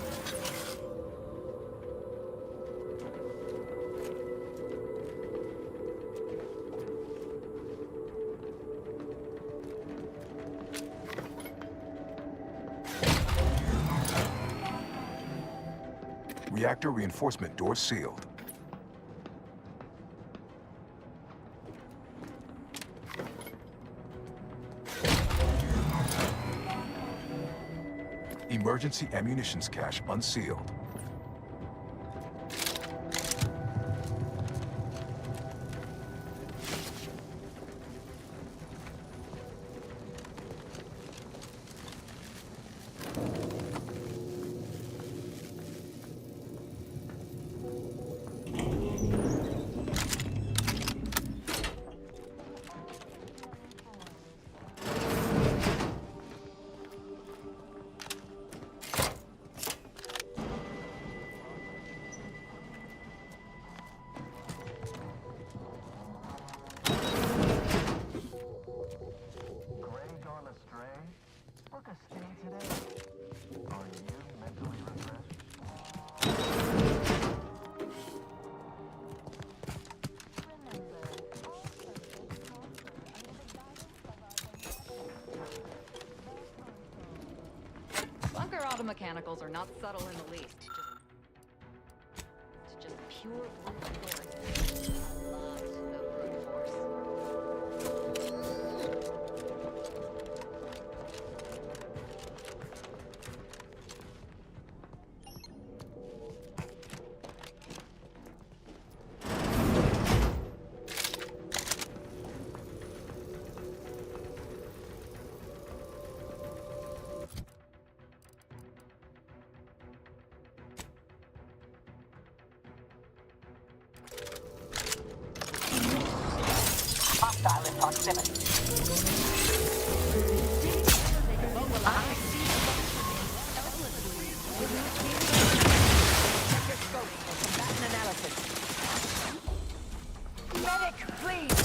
Reactor reinforcement door sealed. Emergency ammunitions cache unsealed. the mechanicals are not subtle in the least. It's just pure brute force. A lot of brute force. Hostile in proximity. Medic, please!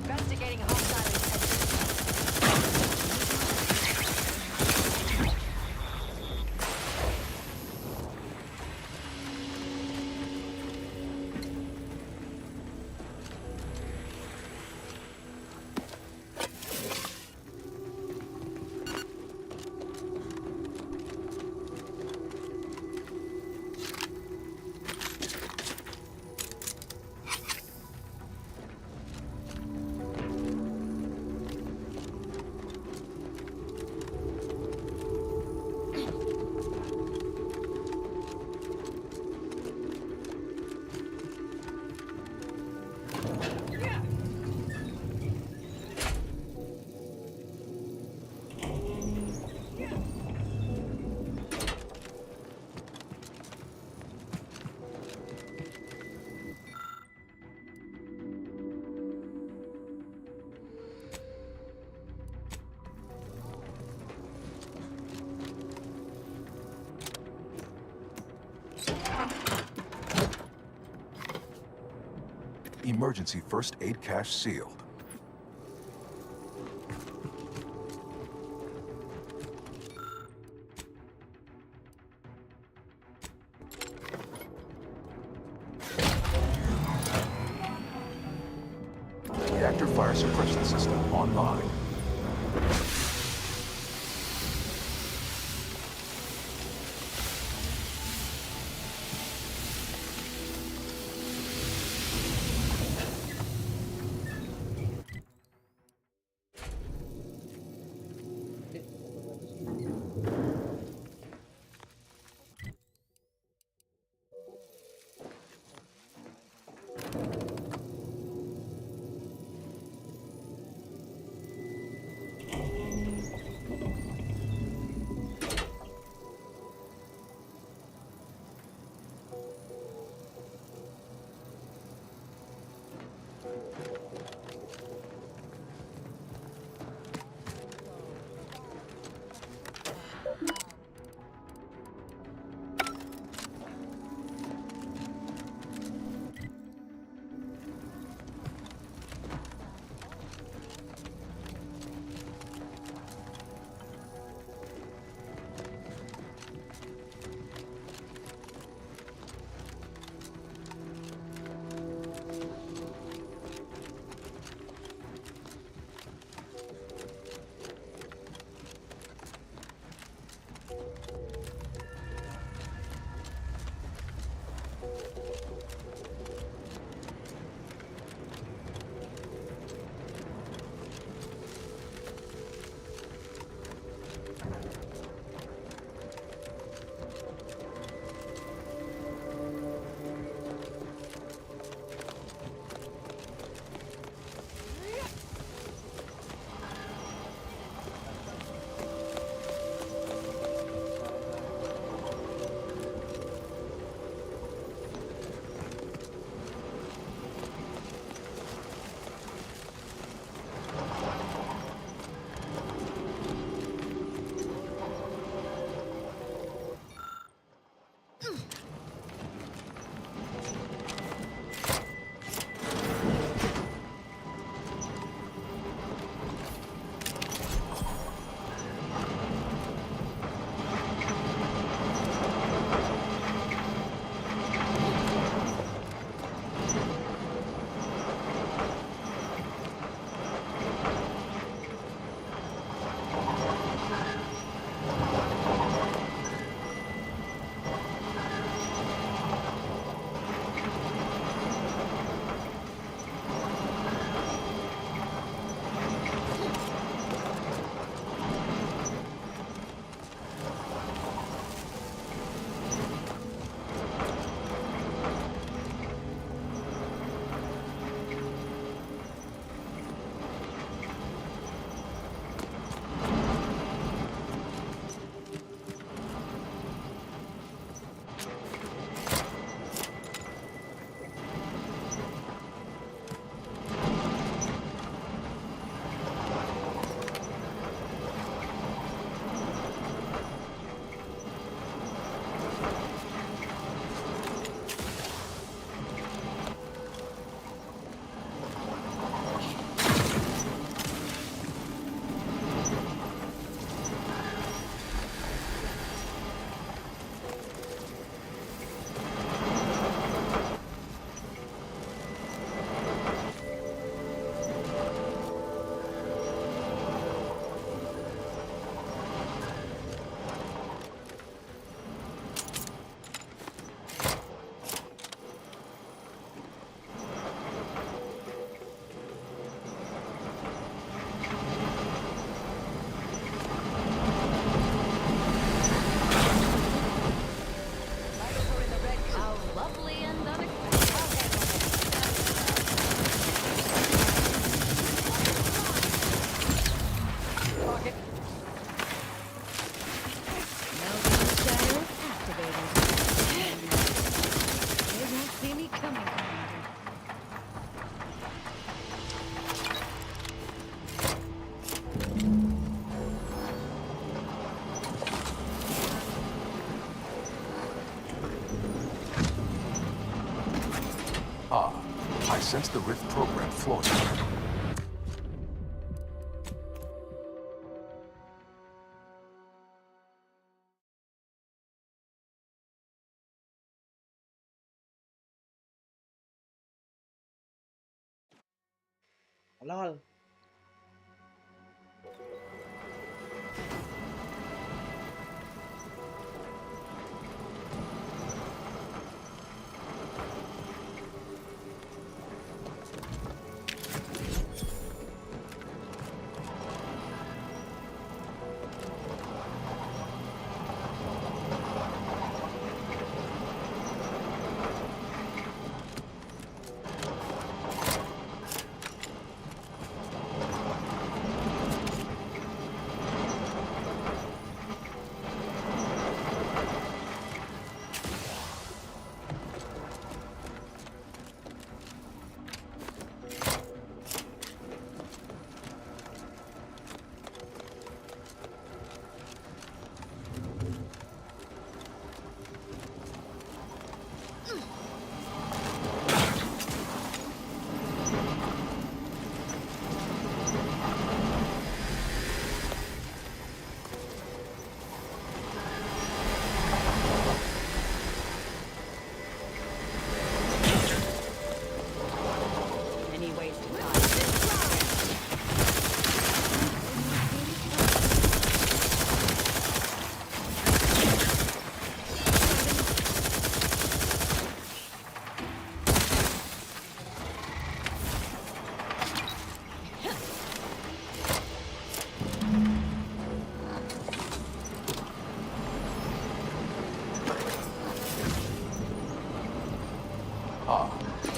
Investigating hostile Emergency first aid cache sealed. Reactor fire suppression system online. sense the Rift program flawed. Lol.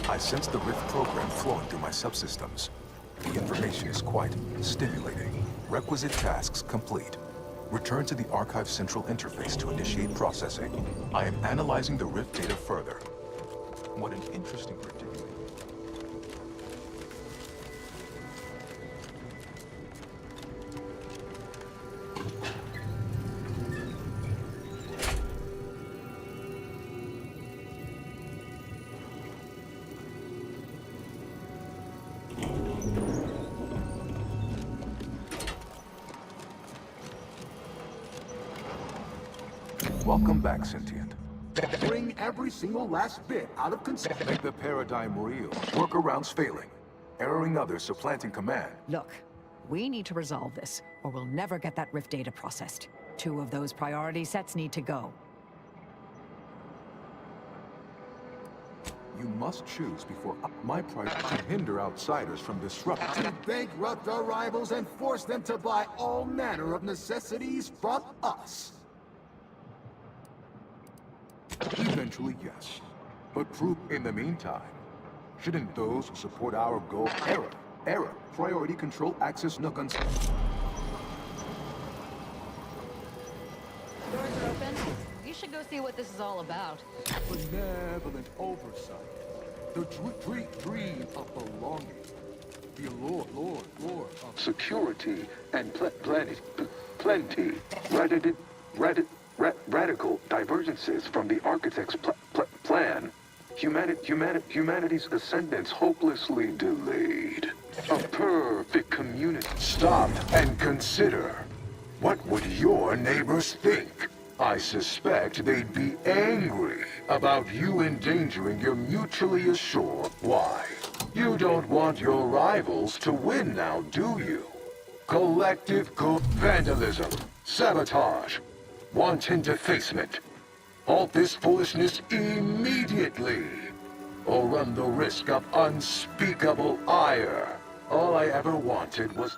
I sense the Rift program flowing through my subsystems. The information is quite stimulating. Requisite tasks complete. Return to the Archive Central Interface to initiate processing. I am analyzing the Rift data further. What an interesting predicament. Welcome back, Sentient. Bring every single last bit out of concept. Make the paradigm real. Workarounds failing. Erroring others supplanting command. Look, we need to resolve this, or we'll never get that Rift data processed. 2 of those priority sets need to go. You must choose before my price to hinder outsiders from disrupting. To bankrupt our rivals and force them to buy all manner of necessities from us. Eventually, yes. But prove in the meantime, shouldn't those who support our goal error, priority control access nookans. Doors are open. You should go see what this is all about. Benevolent oversight. The dream of belonging. The lord of Security and plenty. Radical divergences from the architect's plan. Humanity's ascendance hopelessly delayed. A perfect community. Stop and consider. What would your neighbors think? I suspect they'd be angry about you endangering your mutually assured. Why? You don't want your rivals to win now, do you? Collective vandalism, sabotage, wanton defacement. Halt this foolishness immediately, or run the risk of unspeakable ire. All I ever wanted was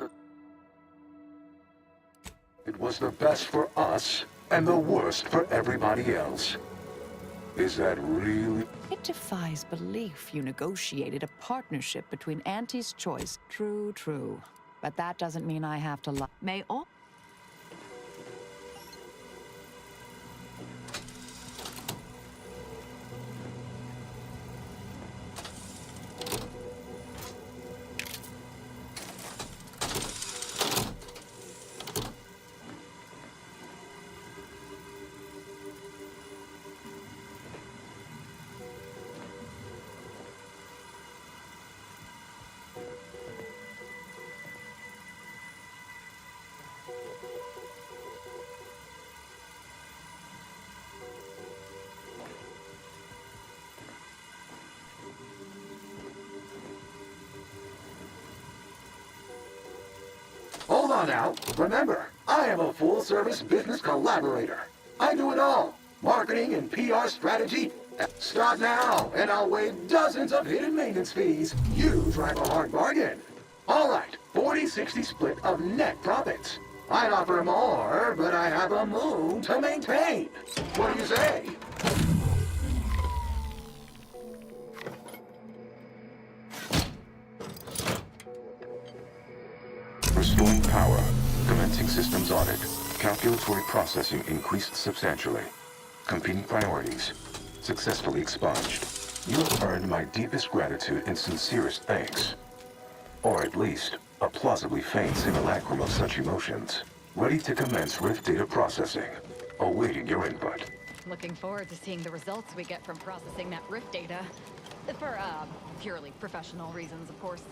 it was the best for us and the worst for everybody else. Is that really? It defies belief you negotiated a partnership between Auntie's choice. True. But that doesn't mean I have to lie. May all... on now. Remember, I am a full-service business collaborator. I do it all. Marketing and PR strategy. Start now, and I'll waive dozens of hidden maintenance fees. You drive a hard bargain. All right, 40-60 split of net profits. I'd offer more, but I have a moon to maintain. What do you say? Restoring power. Commencing systems audit. Calculatory processing increased substantially. Competing priorities. Successfully expunged. You have earned my deepest gratitude and sincerest thanks. Or at least, a plausibly faint simulacrum of such emotions. Ready to commence Rift data processing. Awaiting your input. Looking forward to seeing the results we get from processing that Rift data. For, purely professional reasons, of course.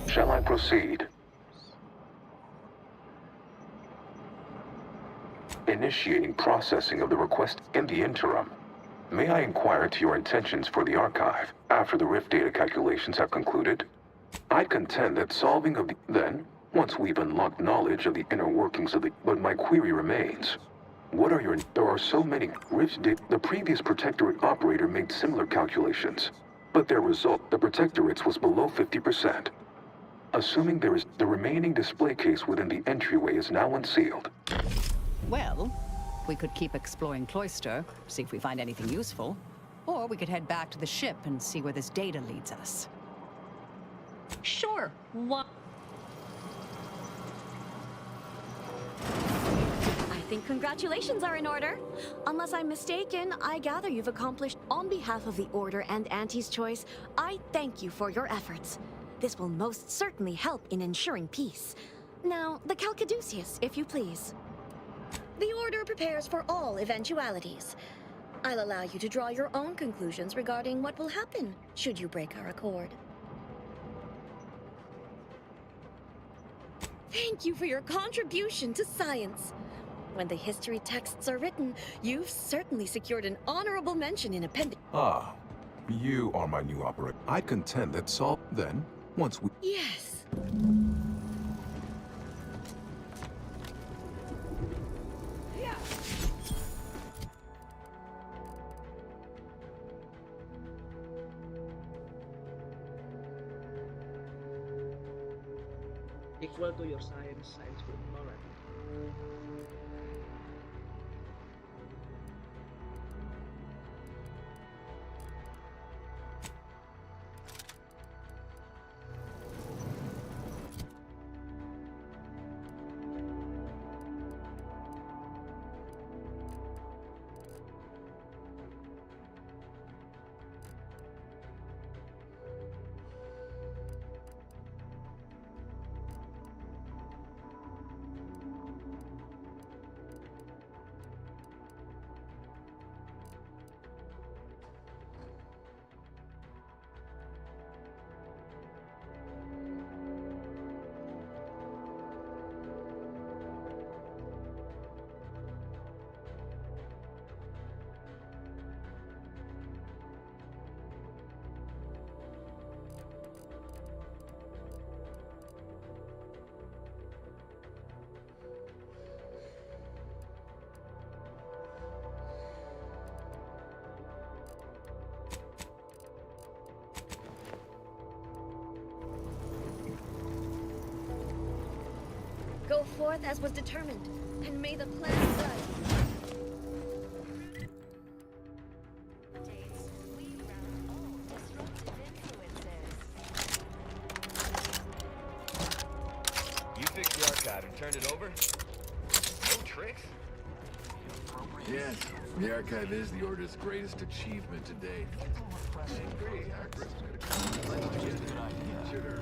Shall I proceed? Initiating processing of the request in the interim. May I inquire to your intentions for the archive after the Rift data calculations have concluded? I contend that solving of the... Then, once we've unlocked knowledge of the inner workings of the... But my query remains. What are your... There are so many Rift data... The previous Protectorate operator made similar calculations, but their result, the Protectorate's, was below 50%. Assuming there is... The remaining display case within the entryway is now unsealed. Well, we could keep exploring Cloister, see if we find anything useful. Or we could head back to the ship and see where this data leads us. Sure. What? I think congratulations are in order. Unless I'm mistaken, I gather you've accomplished. On behalf of the Order and Auntie's Choice, I thank you for your efforts. This will most certainly help in ensuring peace. Now, the Calcaduceus, if you please. The Order prepares for all eventualities. I'll allow you to draw your own conclusions regarding what will happen should you break our accord. Thank you for your contribution to science. When the history texts are written, you've certainly secured an honorable mention in appendix. Ah, you are my new operator. I contend that then, once we... Yes. Equal to your science group. Alright. Go forth as was determined, and may the plan guide. You fixed the archive and turned it over? No tricks? Yes, the archive is the Order's greatest achievement to date. I agree. Our group's got a good idea. Sure.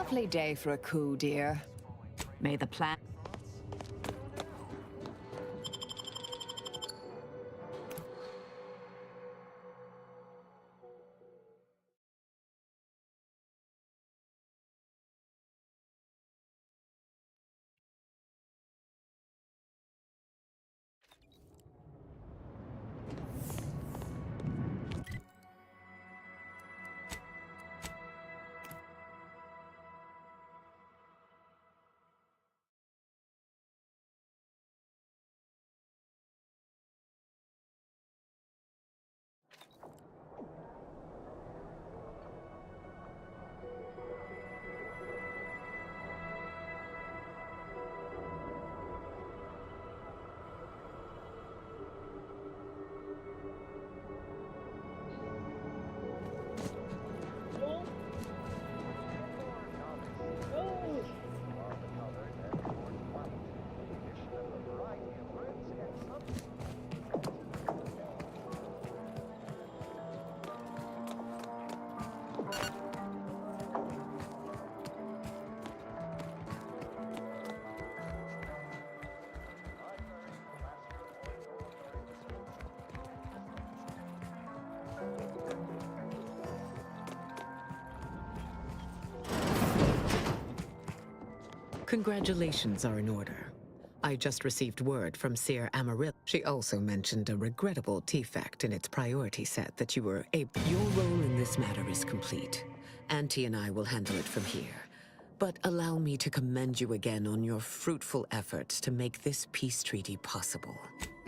Lovely day for a coup, dear. May the plan... Congratulations are in order. I just received word from Seer Amarillo. She also mentioned a regrettable defect in its priority set that you were able... Your role in this matter is complete. Auntie and I will handle it from here. But allow me to commend you again on your fruitful efforts to make this peace treaty possible.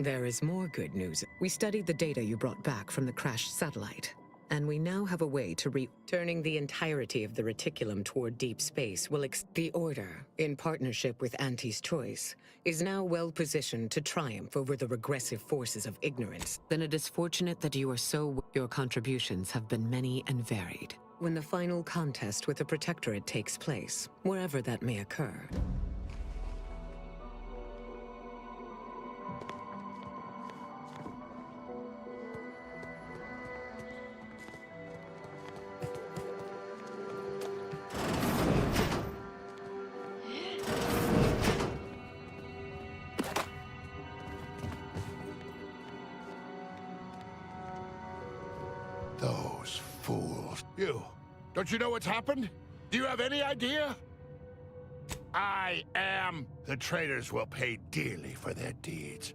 There is more good news. We studied the data you brought back from the crashed satellite, and we now have a way to turning the entirety of the reticulum toward deep space will the Order, in partnership with Auntie's Choice, is now well positioned to triumph over the regressive forces of ignorance. Then it is fortunate that you are so... Your contributions have been many and varied. When the final contest with the Protectorate takes place, wherever that may occur, Those fools. You, don't you know what's happened? Do you have any idea? I am. The traitors will pay dearly for their deeds.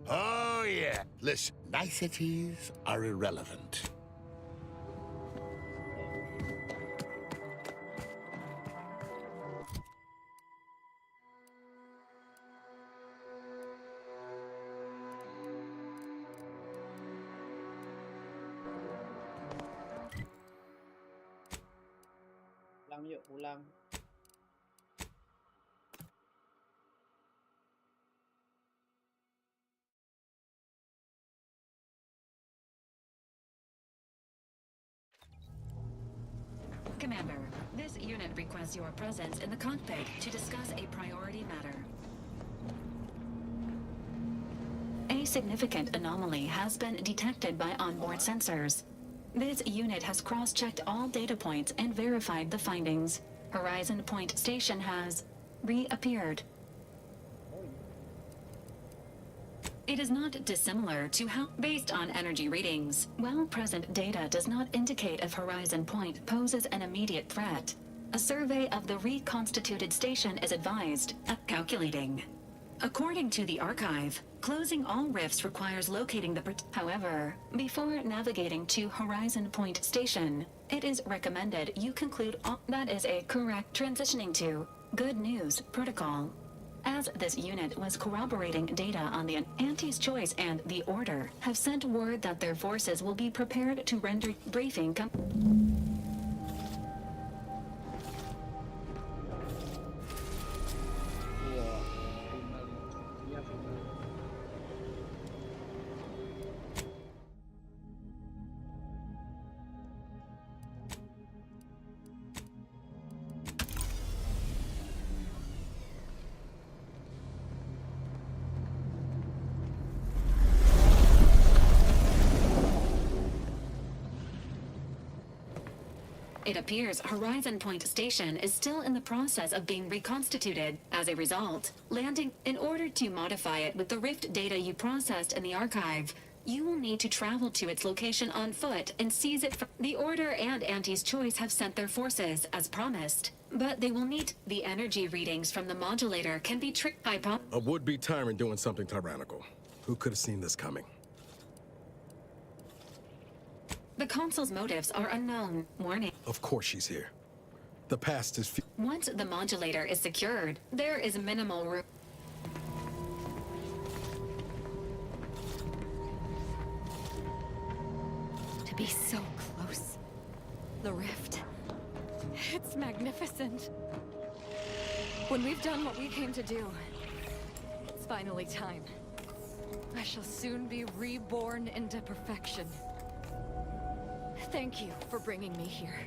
Oh, yeah. Listen, niceties are irrelevant. Pulang yuk, pulang. Commander, this unit requests your presence in the cockpit to discuss a priority matter. A significant anomaly has been detected by onboard sensors. This unit has cross-checked all data points and verified the findings. Horizon Point Station has reappeared. It is not dissimilar to how, based on energy readings, well-present data does not indicate if Horizon Point poses an immediate threat. A survey of the reconstituted station is advised. Calculating. According to the archive, closing all rifts requires locating the... However, before navigating to Horizon Point Station, it is recommended you conclude all... That is a correct transitioning to Good News Protocol. As this unit was corroborating data on the Auntie's Choice and the Order have sent word that their forces will be prepared to render briefing it appears Horizon Point Station is still in the process of being reconstituted. As a result, landing in order to modify it with the Rift data you processed in the archive, you will need to travel to its location on foot and seize it from... The Order and Auntie's Choice have sent their forces, as promised. But they will need... The energy readings from the modulator can be tricked by... A would-be tyrant doing something tyrannical. Who could have seen this coming? The console's motives are unknown. Warning. Of course she's here. The past is... Once the modulator is secured, there is minimal room... To be so close. The rift. It's magnificent. When we've done what we came to do, it's finally time. I shall soon be reborn into perfection. Thank you for bringing me here.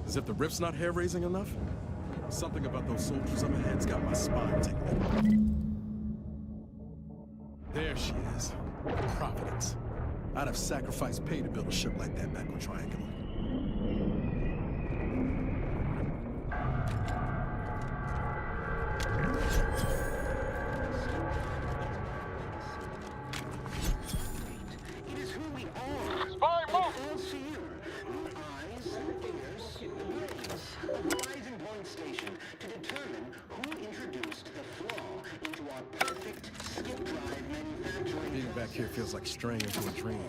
As if the rift's not hair-raising enough? Something about those soldiers up ahead's got my spine tingling. There she is. Providence. I'd have sacrificed pay to build a ship like that back on Triangular. It is who we are. Spy move! Eyes, ears, brains. Horizon Point Station to determine who introduced the flaw into our perfect skip drive manufacturing. Being back here feels like straying into a dream.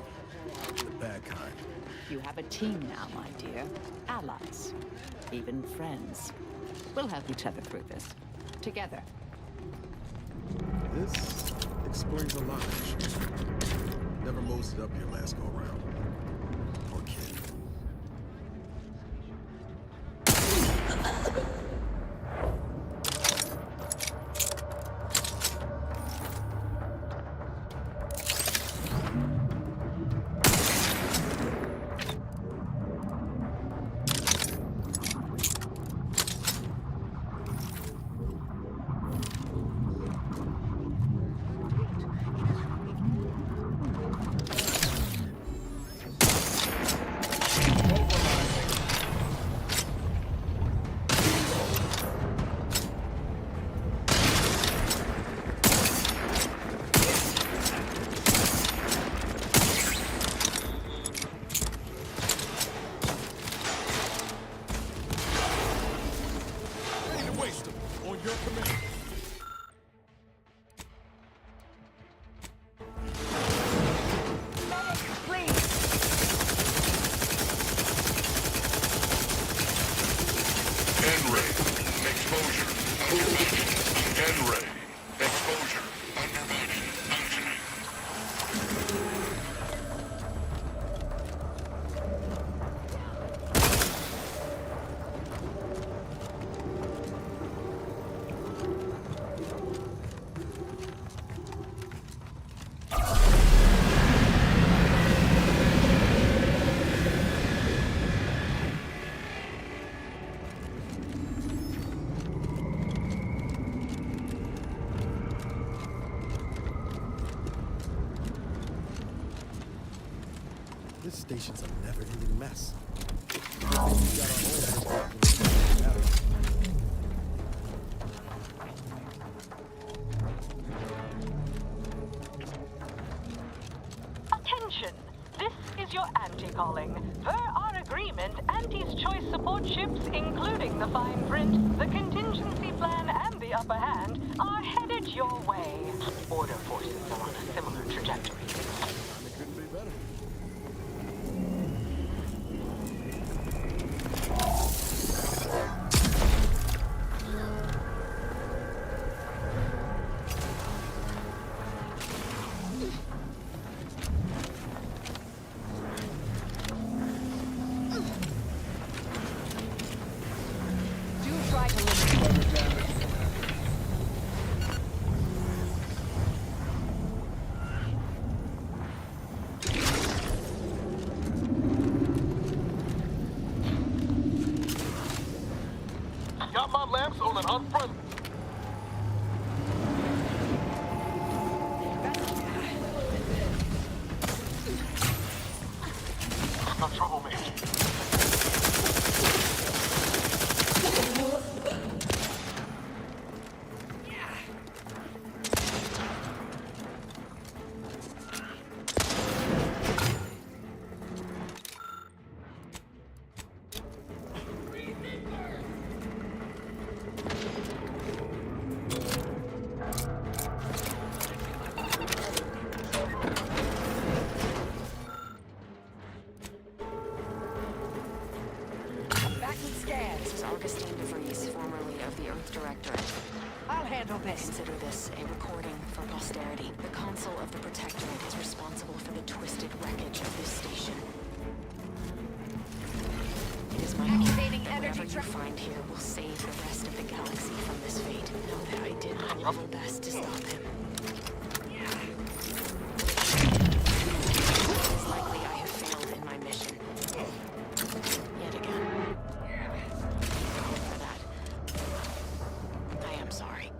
The bad kind. You have a team now, my dear. Allies. Even friends. We'll help each other through this. Together. This explains a lot. Never moseyed up here last go around. Poor kid. This station's a never-ending mess. Attention! This is your Auntie calling. Per our agreement, Auntie's Choice support ships, including the fine print, the contingency plan, and the upper hand, are headed your way. Order forces are on a similar trajectory. It couldn't be better. got my lamps on an unfriendly. Got trouble, mate. Consider this a recording for posterity. The console of the Protectorate is responsible for the twisted wreckage of this station. It is my hope that whatever you find here will save the rest of the galaxy from this fate. Know that I did my level best to stop him. It's likely I have failed in my mission. Yet again. For that, I am sorry.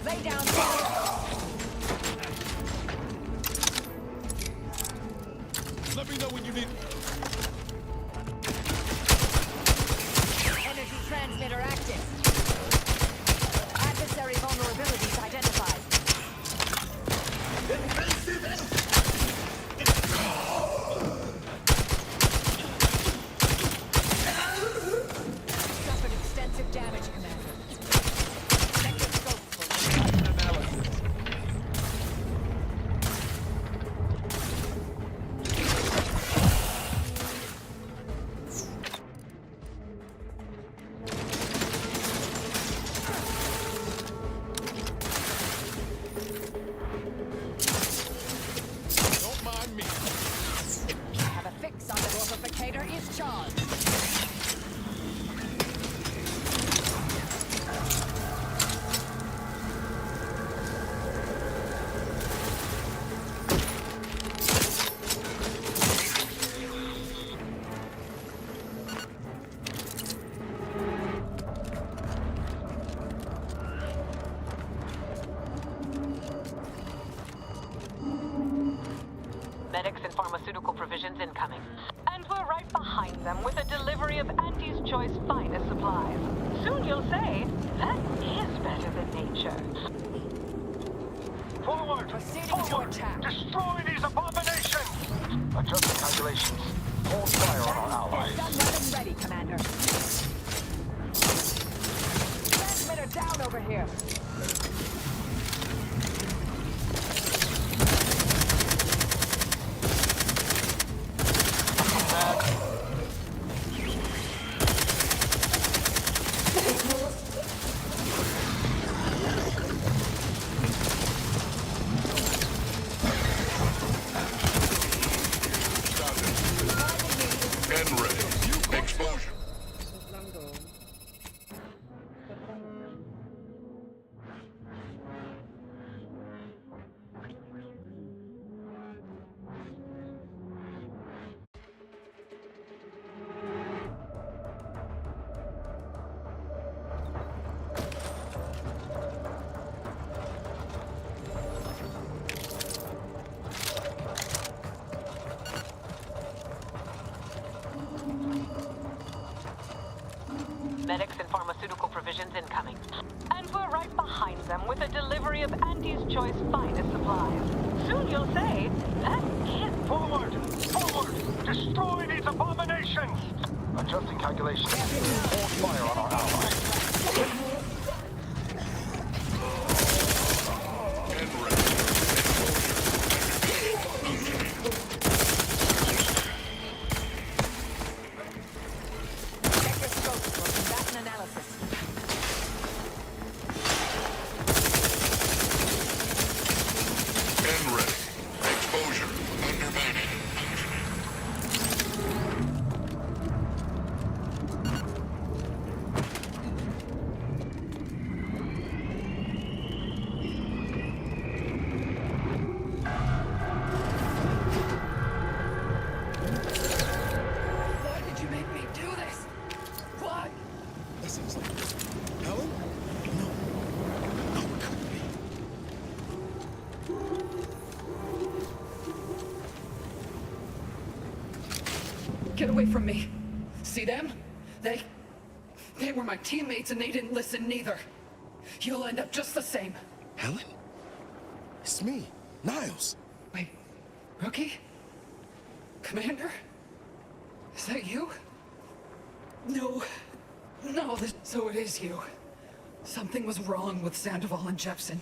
Lay down. Let me know when you need. Energy transmitter active. Adversary vulnerabilities identified. Suffered extensive damage, Commander. Medics and pharmaceutical provisions incoming. And we're right behind them with a delivery of Auntie's Choice finest supplies. Soon you'll say, that is better than nature. Forward! Proceeding to attack. Destroy these abominations! Adjusting calculations. Hold fire on our allies. Gun weapon ready, Commander. Transmitter down over here. Medics and pharmaceutical provisions incoming. And we're right behind them with a delivery of Auntie's Choice finest supplies. Soon you'll say, that is... Forward! Forward! Destroy these abominations! Adjusting calculations. Hold fire on our allies. Get away from me. See them? They were my teammates and they didn't listen neither. You'll end up just the same. Helen? It's me, Niles. Wait, Rookie? Commander? Is that you? No, so it is you. Something was wrong with Sandoval and Jepson.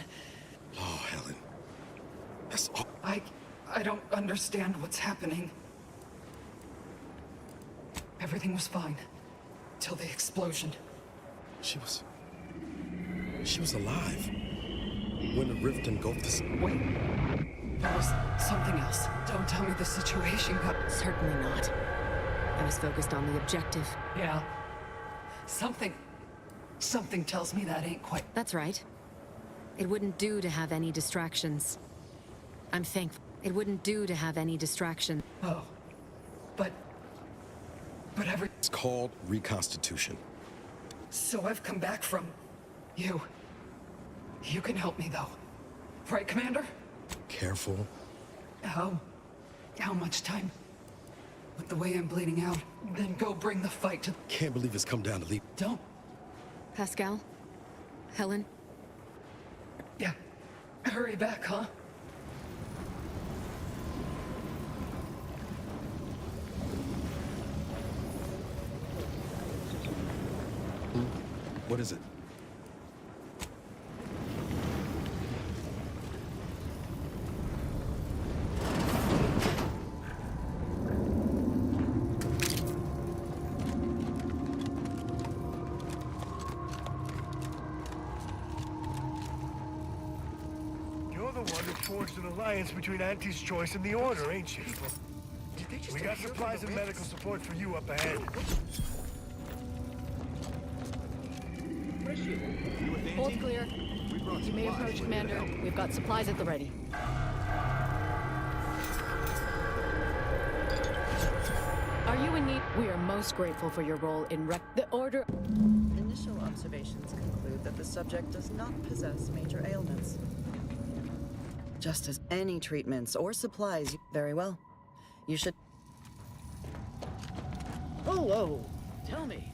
Oh, Helen. us all. I don't understand what's happening. Everything was fine. Till the explosion. She was alive. When the rift engulfed us. Wait. There was something else. Don't tell me the situation got... Certainly not. I was focused on the objective. Yeah. Something tells me that ain't quite... That's right. It wouldn't do to have any distractions. I'm thankful. It wouldn't do to have any distraction. Oh. But It's called reconstitution. So I've come back from... you. You can help me, though. Right, Commander? Careful. How much time? With the way I'm bleeding out, then go bring the fight to... Can't believe it's come down to leave. Don't. Pascal? Helen? Yeah. Hurry back, huh? What is it? You're the one who forged an alliance between Auntie's Choice and the Order, ain't you? We got supplies and medical support for you up ahead. Both clear. You may approach, Commander. We've got supplies at the ready. Are you in need? We are most grateful for your role in the Order. Initial observations conclude that the subject does not possess major ailments. Just as any treatments or supplies, very well. You should... Hello. Tell me,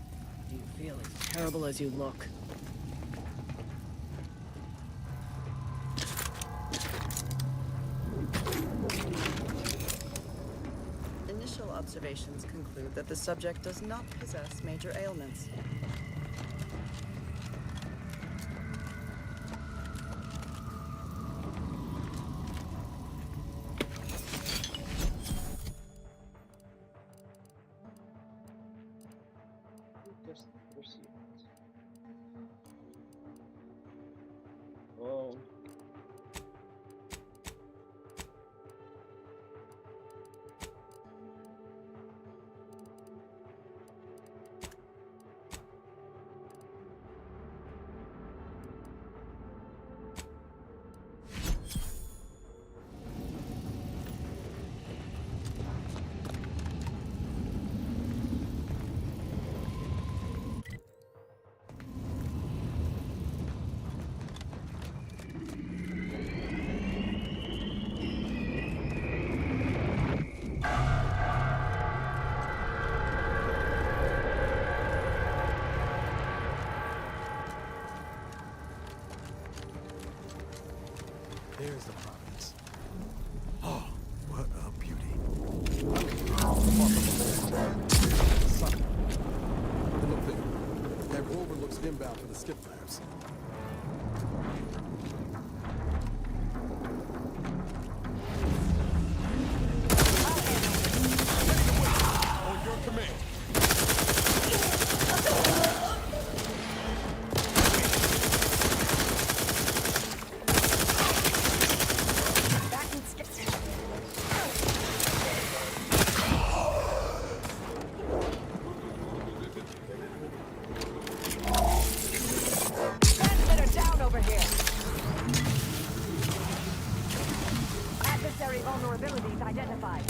do you feel as terrible as you look? Initial observations conclude that the subject does not possess major ailments. Oh. There's the province. Oh, what a beauty. And look there. That rover looks inbound for the skip labs. On your command. Vulnerabilities identified.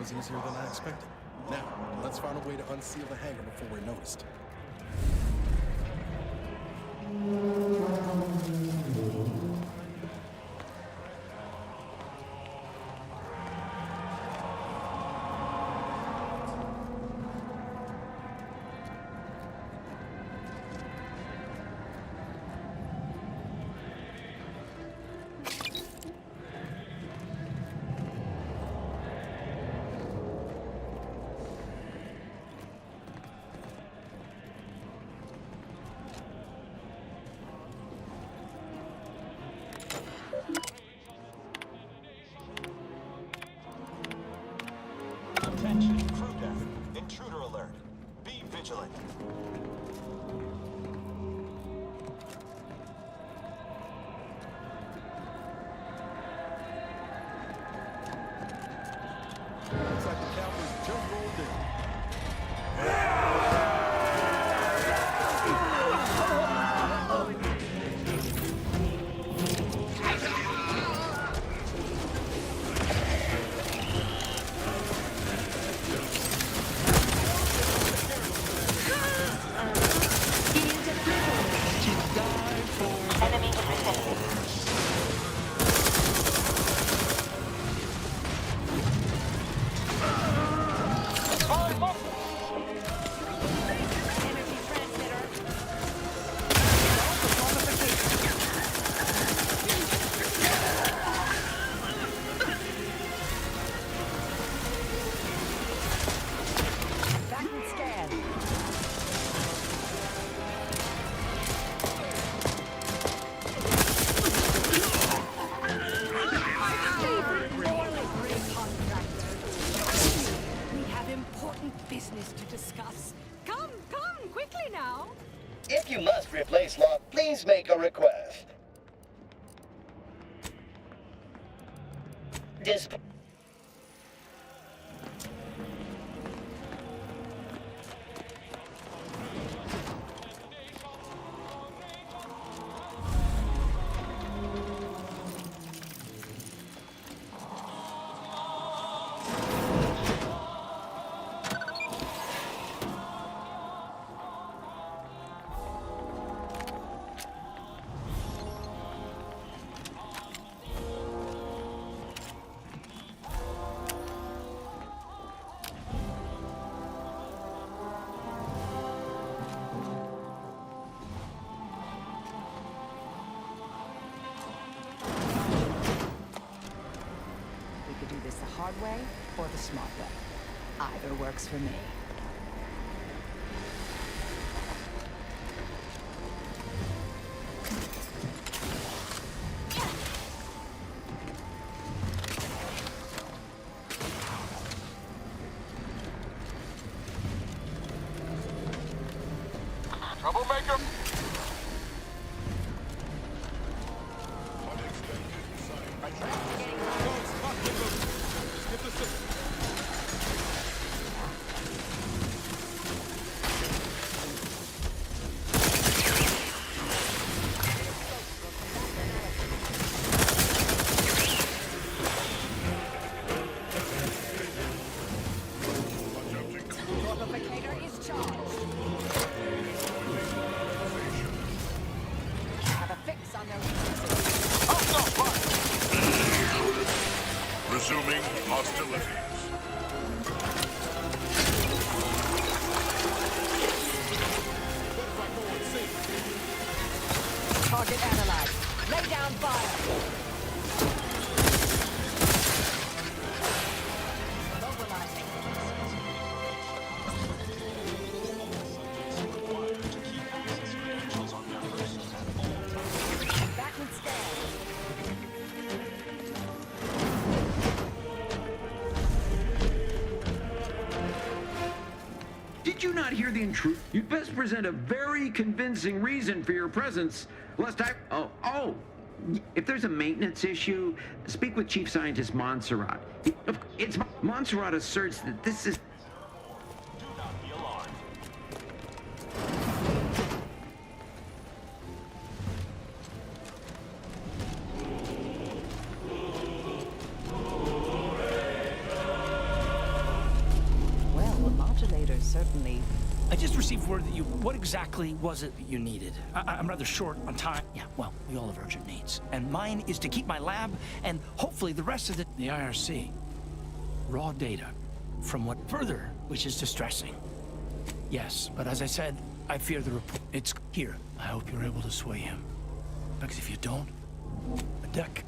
was easier than I expected. Now, let's find a way to unseal the hangar before we're noticed. Attention, crew deck. Intruder alert. Be vigilant. Looks like the cavalry just rolled in. If you must replace lock, please make a request. hard way or the smart way. Either works for me. Troublemaker! Resuming hostilities. Target analyzed. Lay down fire. Did you not hear the intruder? You'd best present a very convincing reason for your presence, lest I... Oh, if there's a maintenance issue, speak with Chief Scientist Montserrat. Montserrat asserts that this is... Do not be alarmed. certainly... I just received word that what exactly was it that you needed? I'm rather short on time. Yeah, well, we all have urgent needs. And mine is to keep my lab and hopefully the rest of the IRC. Raw data from what further, which is distressing. Yes, but as I said, I fear the report. It's here. I hope you're able to sway him. Because if you don't, a deck.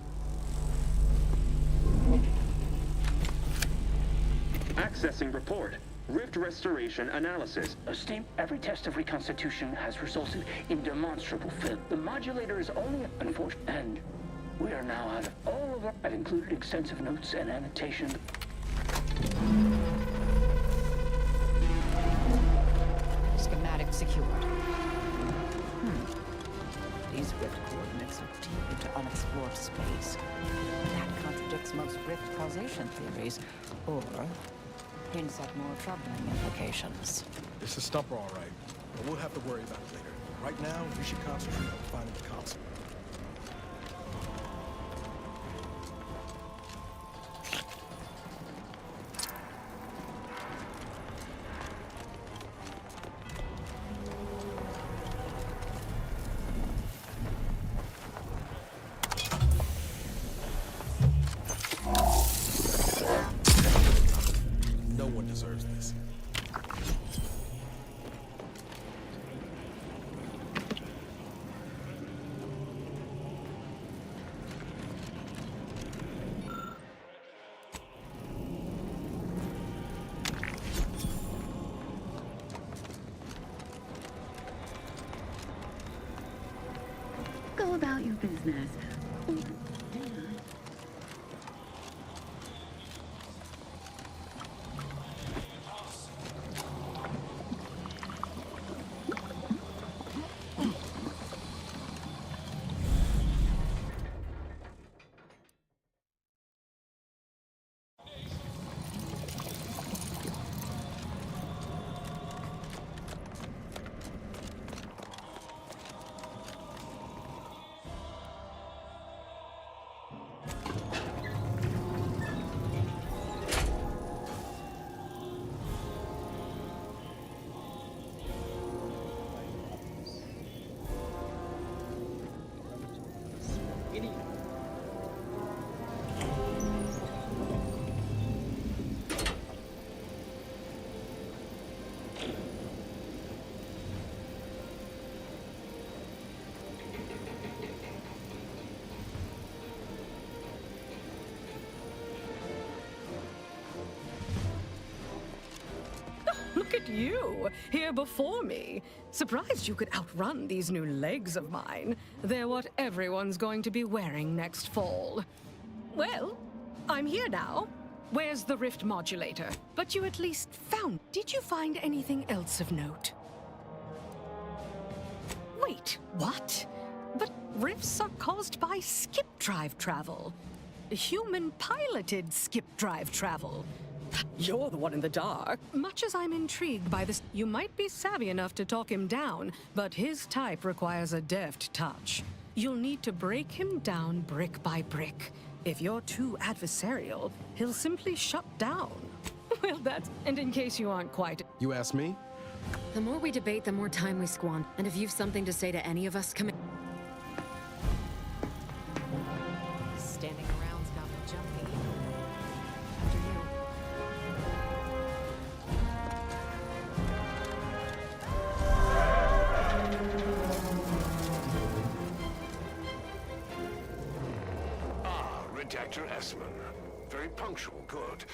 Accessing report. Rift restoration analysis. Esteemed, every test of reconstitution has resulted in demonstrable failure. The modulator is only unfortunate, and we are now out of all of our... I've included extensive notes and annotations. Schematic secured. These rift coordinates are deep into unexplored space. That contradicts most rift causation theories, or hints at more troubling implications. It's a stumper, all right. But we'll have to worry about it later. Right now, we should concentrate on finding the console. No one deserves this. Go about your business. Look at you, here before me. Surprised you could outrun these new legs of mine. They're what everyone's going to be wearing next fall. Well, I'm here now. Where's the rift modulator? But you at least found... Did you find anything else of note? Wait, what? But rifts are caused by skip drive travel. Human-piloted skip drive travel. You're the one in the dark. Much as I'm intrigued by this, you might be savvy enough to talk him down, but his type requires a deft touch. You'll need to break him down brick by brick. If you're too adversarial, he'll simply shut down. Well, that's... And in case you aren't quite... You ask me? The more we debate, the more time we squander. And if you've something to say to any of us, come in. Standing around's got me jumpy. After you. Redactor Esmond. Very punctual, good.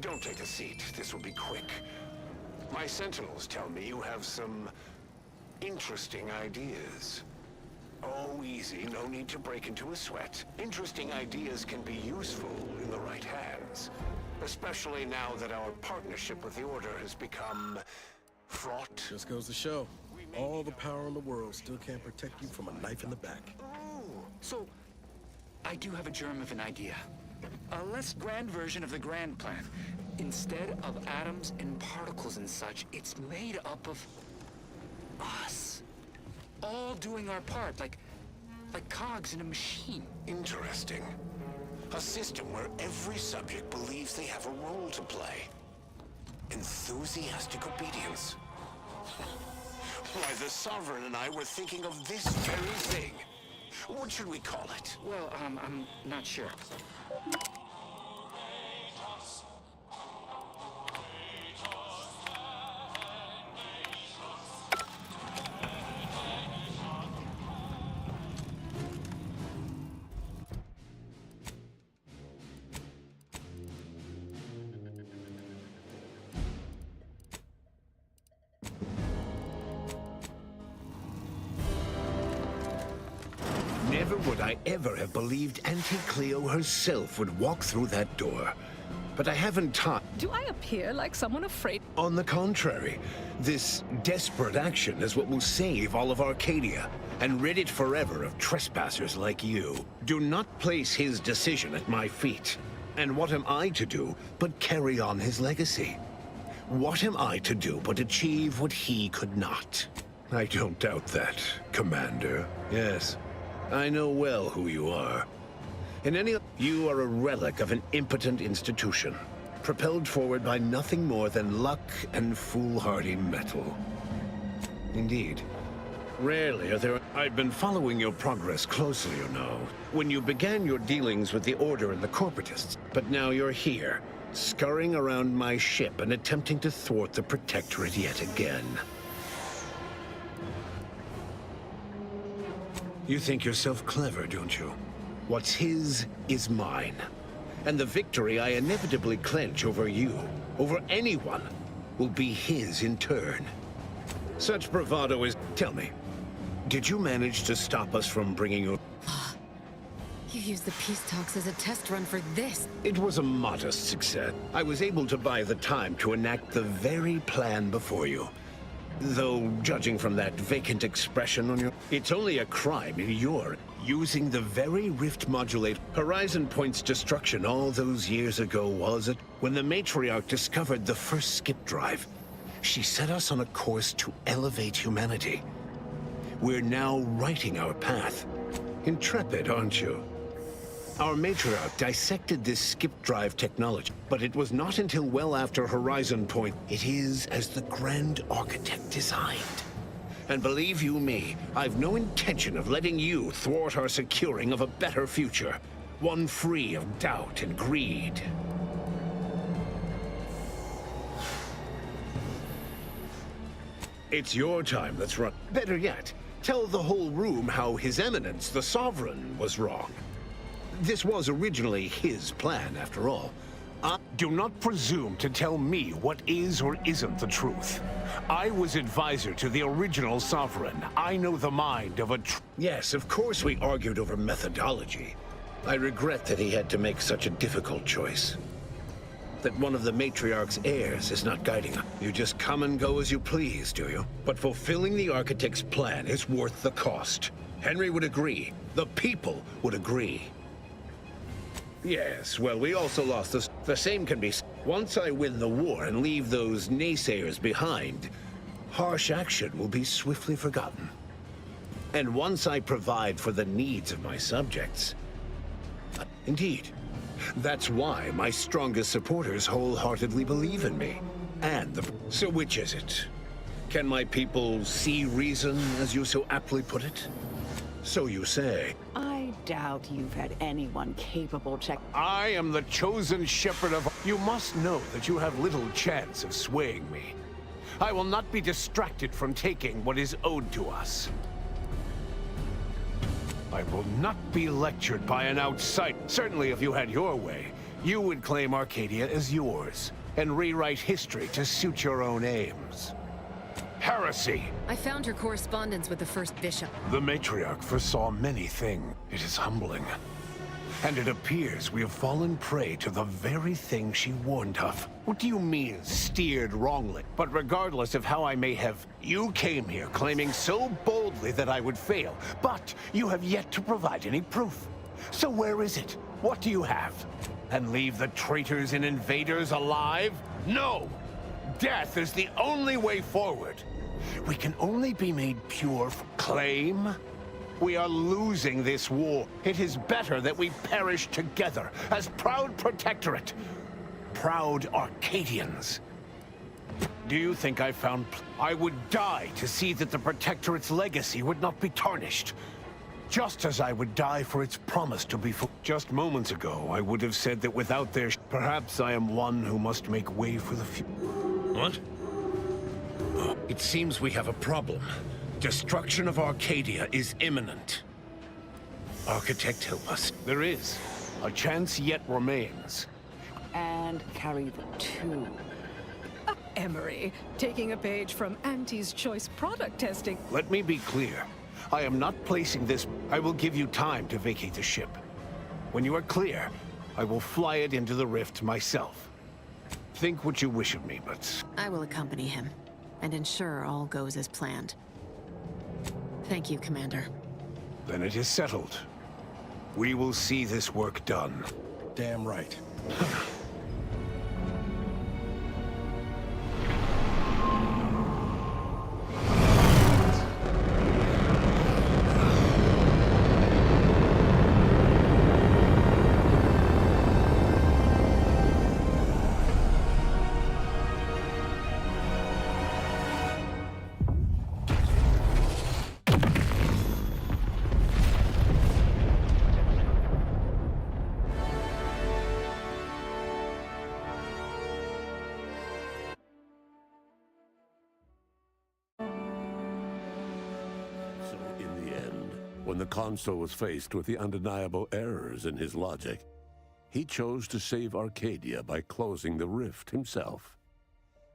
Don't take a seat, this will be quick. My sentinels tell me you have some interesting ideas. Oh, easy, no need to break into a sweat. Interesting ideas can be useful in the right hands. Especially now that our partnership with the Order has become fraught. Just goes to show. All the power in the world still can't protect you from a knife in the back. Oh, so I do have a germ of an idea. A less grand version of the grand plan. Instead of atoms and particles and such, it's made up of us. All doing our part, like cogs in a machine. Interesting. A system where every subject believes they have a role to play. Enthusiastic obedience. Why, the Sovereign and I were thinking of this very thing. What should we call it? Well, I'm not sure. Never would I ever have believed Auntie Cleo herself would walk through that door. But I haven't time. Do I appear like someone afraid? On the contrary, this desperate action is what will save all of Arcadia and rid it forever of trespassers like you. Do not place his decision at my feet. And what am I to do but carry on his legacy? What am I to do but achieve what he could not? I don't doubt that, Commander. Yes. I know well who you are. You are a relic of an impotent institution, propelled forward by nothing more than luck and foolhardy metal. Indeed. Rarely are there... I've been following your progress closely, you know, when you began your dealings with the Order and the Corporatists. But now you're here, scurrying around my ship and attempting to thwart the Protectorate yet again. You think yourself clever, don't you? What's his is mine. And the victory I inevitably clench over you, over anyone, will be his in turn. Such bravado is... Tell me, did you manage to stop us from bringing your... You used the peace talks as a test run for this. It was a modest success. I was able to buy the time to enact the very plan before you. Though, judging from that vacant expression on your... It's only a crime in your... Using the very rift modulate... Horizon Point's destruction all those years ago, was it? When the Matriarch discovered the first skip drive. She set us on a course to elevate humanity. We're now writing our path. Intrepid, aren't you? Our Matriarch dissected this skip drive technology, but it was not until well after Horizon Point it is as the Grand Architect designed. And believe you me, I've no intention of letting you thwart our securing of a better future, one free of doubt and greed. It's your time that's run. Better yet, tell the whole room how His Eminence, the Sovereign, was wrong. This was originally his plan, after all. Do not presume to tell me what is or isn't the truth. I was advisor to the original Sovereign. I know the mind of a Yes, of course we argued over methodology. I regret that he had to make such a difficult choice. That one of the Matriarch's heirs is not guiding him. You just come and go as you please, do you? But fulfilling the Architect's plan is worth the cost. Henry would agree. The people would agree. Yes, well, we also lost this. The same can be... Once I win the war and leave those naysayers behind, harsh action will be swiftly forgotten. And once I provide for the needs of my subjects... Indeed. That's why my strongest supporters wholeheartedly believe in me. And the... So which is it? Can my people see reason, as you so aptly put it? So you say. I doubt you've had anyone capable check. I am the chosen shepherd of... You must know that you have little chance of swaying me. I will not be distracted from taking what is owed to us. I will not be lectured by an outsider. Certainly if you had your way, you would claim Arcadia as yours, and rewrite history to suit your own aims. Heresy! I found her correspondence with the first bishop. The Matriarch foresaw many things. It is humbling. And it appears we have fallen prey to the very thing she warned of. What do you mean, steered wrongly? But regardless of how I may have... You came here claiming so boldly that I would fail, but you have yet to provide any proof. So where is it? What do you have? And leave the traitors and invaders alive? No! Death is the only way forward. We can only be made pure for claim. We are losing this war. It is better that we perish together as proud Protectorate. Proud Arcadians. Do you think I found... I would die to see that the Protectorate's legacy would not be tarnished. Just as I would die for its promise to be Just moments ago, I would have said that without their... Perhaps I am one who must make way for the future. What? It seems we have a problem. Destruction of Arcadia is imminent. Architect, help us. There is. A chance yet remains. And carry the two. Emery, taking a page from Auntie's Choice product testing. Let me be clear. I am not placing this... I will give you time to vacate the ship. When you are clear, I will fly it into the rift myself. Think what you wish of me, but... I will accompany him, and ensure all goes as planned. Thank you, Commander. Then it is settled. We will see this work done. Damn right. When the Consul was faced with the undeniable errors in his logic, he chose to save Arcadia by closing the rift himself.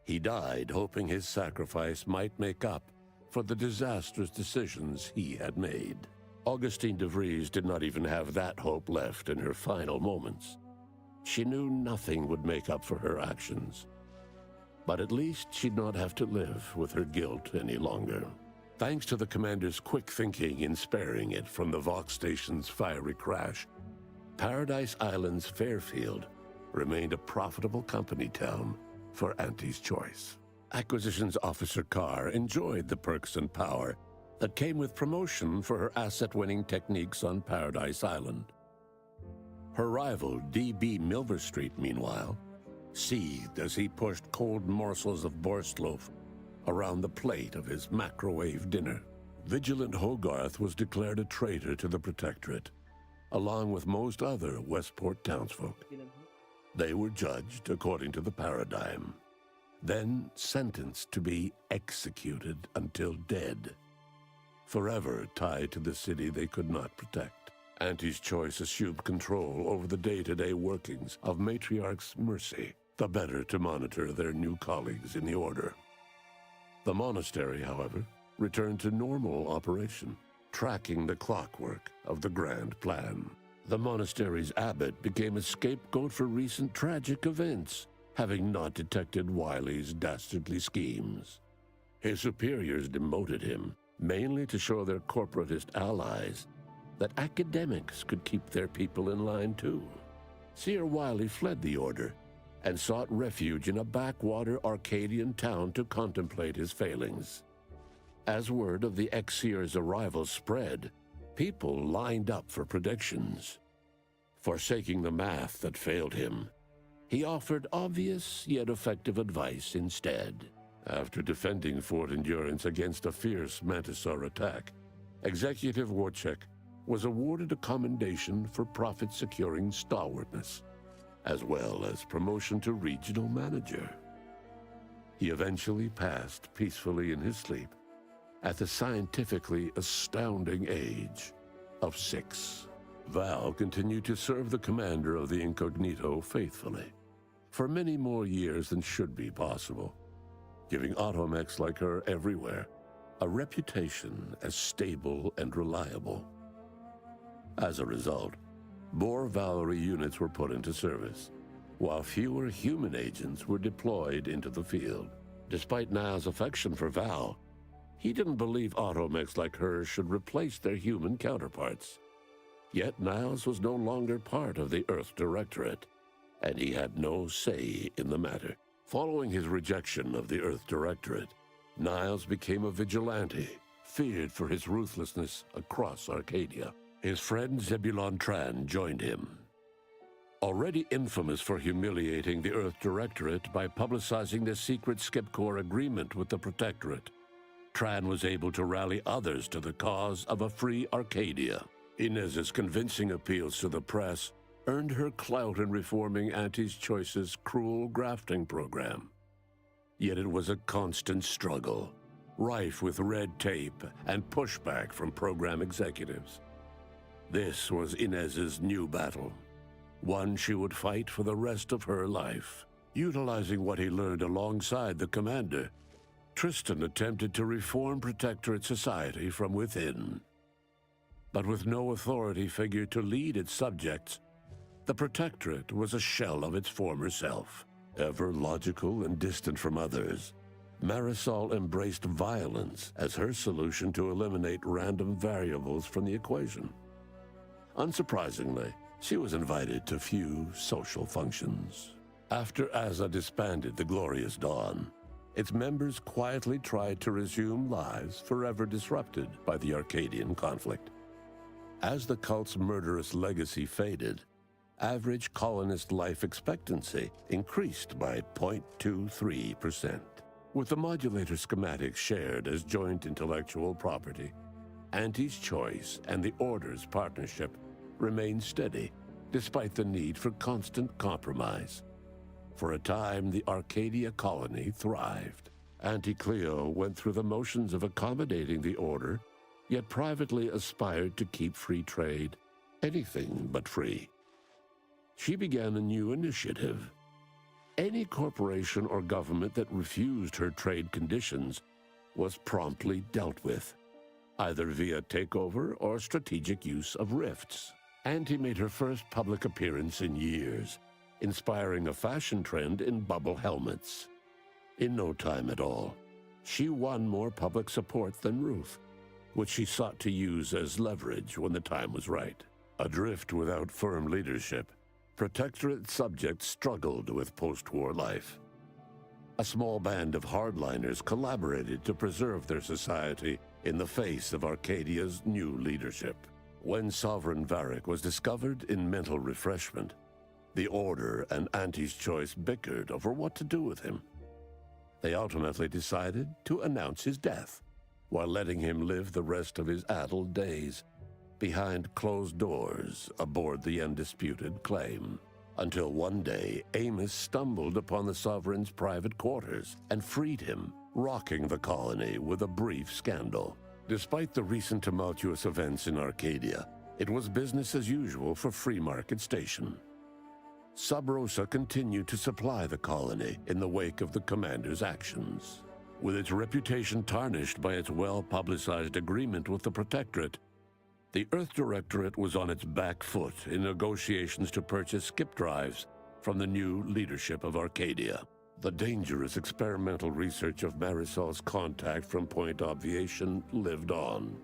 He died hoping his sacrifice might make up for the disastrous decisions he had made. Augustine de Vries did not even have that hope left in her final moments. She knew nothing would make up for her actions. But at least she'd not have to live with her guilt any longer. Thanks to the Commander's quick thinking in sparing it from the Vox Station's fiery crash, Paradise Island's Fairfield remained a profitable company town for Auntie's Choice. Acquisitions Officer Carr enjoyed the perks and power that came with promotion for her asset-winning techniques on Paradise Island. Her rival, D.B. Milverstreet, meanwhile, seethed as he pushed cold morsels of borsloaf around the plate of his macrowave dinner. Vigilant Hogarth was declared a traitor to the Protectorate, along with most other Westport townsfolk. They were judged according to the paradigm, then sentenced to be executed until dead, forever tied to the city they could not protect. Auntie's Choice assumed control over the day-to-day workings of Matriarch's Mercy, the better to monitor their new colleagues in the Order. The monastery, however, returned to normal operation, tracking the clockwork of the grand plan. The monastery's abbot became a scapegoat for recent tragic events, having not detected Wiley's dastardly schemes. His superiors demoted him, mainly to show their corporatist allies that academics could keep their people in line too. Seer Wiley fled the Order and sought refuge in a backwater Arcadian town to contemplate his failings. As word of the ex-seer's arrival spread, people lined up for predictions. Forsaking the math that failed him, he offered obvious yet effective advice instead. After defending Fort Endurance against a fierce Mantisaur attack, Executive Warchek was awarded a commendation for profit-securing stalwartness, as well as promotion to regional manager. He eventually passed peacefully in his sleep at the scientifically astounding age of 6. Val continued to serve the commander of the Incognito faithfully for many more years than should be possible, giving automechs like her everywhere a reputation as stable and reliable. As a result, more Valerie units were put into service, while fewer human agents were deployed into the field. Despite Niles' affection for Val, he didn't believe automechs like her should replace their human counterparts. Yet Niles was no longer part of the Earth Directorate, and he had no say in the matter. Following his rejection of the Earth Directorate, Niles became a vigilante, feared for his ruthlessness across Arcadia. His friend Zebulon Tran joined him. Already infamous for humiliating the Earth Directorate by publicizing the secret Skip Corps agreement with the Protectorate, Tran was able to rally others to the cause of a free Arcadia. Inez's convincing appeals to the press earned her clout in reforming Auntie's Choice's cruel grafting program. Yet it was a constant struggle, rife with red tape and pushback from program executives. This was Inez's new battle, one she would fight for the rest of her life. Utilizing what he learned alongside the commander, Tristan attempted to reform Protectorate society from within. But with no authority figure to lead its subjects, the Protectorate was a shell of its former self. Ever logical and distant from others, Marisol embraced violence as her solution to eliminate random variables from the equation. Unsurprisingly, she was invited to few social functions. After Azza disbanded the Glorious Dawn, its members quietly tried to resume lives forever disrupted by the Arcadian conflict. As the cult's murderous legacy faded, average colonist life expectancy increased by 0.23%. With the modulator schematics shared as joint intellectual property, Auntie's Choice and the Order's partnership remained steady, despite the need for constant compromise. For a time, the Arcadia colony thrived. Auntie Cleo went through the motions of accommodating the Order, yet privately aspired to keep free trade anything but free. She began a new initiative. Any corporation or government that refused her trade conditions was promptly dealt with, either via takeover or strategic use of rifts. Auntie made her first public appearance in years, inspiring a fashion trend in bubble helmets. In no time at all, she won more public support than Ruth, which she sought to use as leverage when the time was right. Adrift without firm leadership, Protectorate subjects struggled with post-war life. A small band of hardliners collaborated to preserve their society in the face of Arcadia's new leadership. When Sovereign Varric was discovered in mental refreshment, the Order and Auntie's Choice bickered over what to do with him. They ultimately decided to announce his death, while letting him live the rest of his addled days behind closed doors aboard the undisputed claim. Until one day, Amos stumbled upon the Sovereign's private quarters and freed him, rocking the colony with a brief scandal. Despite the recent tumultuous events in Arcadia, it was business as usual for Free Market Station. Sub Rosa continued to supply the colony in the wake of the commander's actions. With its reputation tarnished by its well-publicized agreement with the Protectorate, the Earth Directorate was on its back foot in negotiations to purchase skip drives from the new leadership of Arcadia. The dangerous experimental research of Marisol's contact from Point Obviation lived on,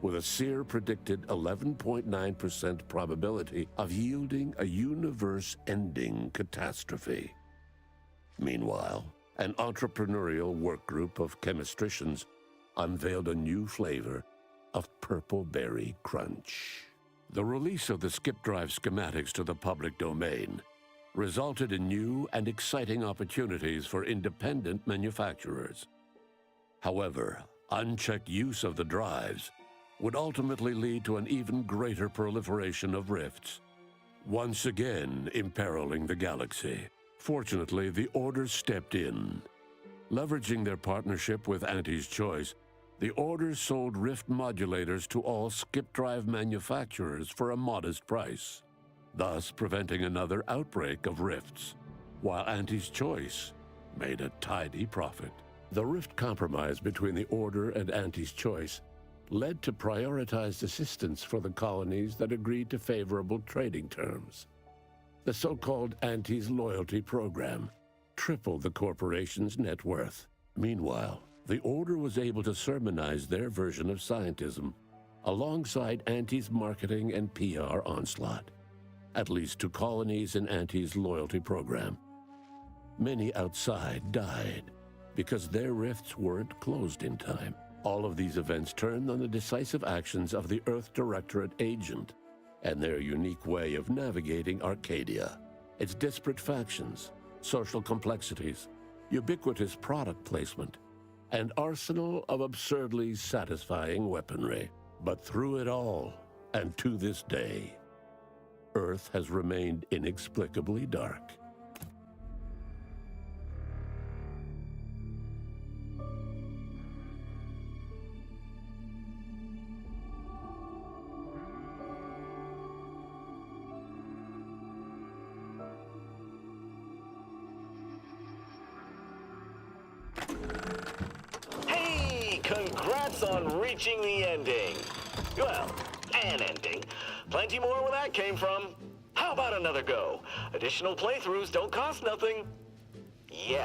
with a Seer predicted 11.9% probability of yielding a universe-ending catastrophe. Meanwhile, an entrepreneurial work group of chemistricians unveiled a new flavor of Purple Berry Crunch. The release of the skip drive schematics to the public domain resulted in new and exciting opportunities for independent manufacturers. However, unchecked use of the drives would ultimately lead to an even greater proliferation of rifts, once again imperiling the galaxy. Fortunately, the Order stepped in. Leveraging their partnership with Auntie's Choice, the Order sold rift modulators to all skip drive manufacturers for a modest price, thus preventing another outbreak of rifts, while Auntie's Choice made a tidy profit. The rift compromise between the Order and Auntie's Choice led to prioritized assistance for the colonies that agreed to favorable trading terms. The so-called Auntie's Loyalty Program tripled the corporation's net worth. Meanwhile, the Order was able to sermonize their version of scientism alongside Auntie's marketing and PR onslaught, at least to colonies in Auntie's Loyalty Program. Many outside died because their rifts weren't closed in time. All of these events turned on the decisive actions of the Earth Directorate agent, and their unique way of navigating Arcadia. Its disparate factions, social complexities, ubiquitous product placement, and arsenal of absurdly satisfying weaponry. But through it all, and to this day, Earth has remained inexplicably dark. Hey, congrats on reaching the ending. Well, an ending. Plenty more where that came from. How about another go? Additional playthroughs don't cost nothing. Yeah.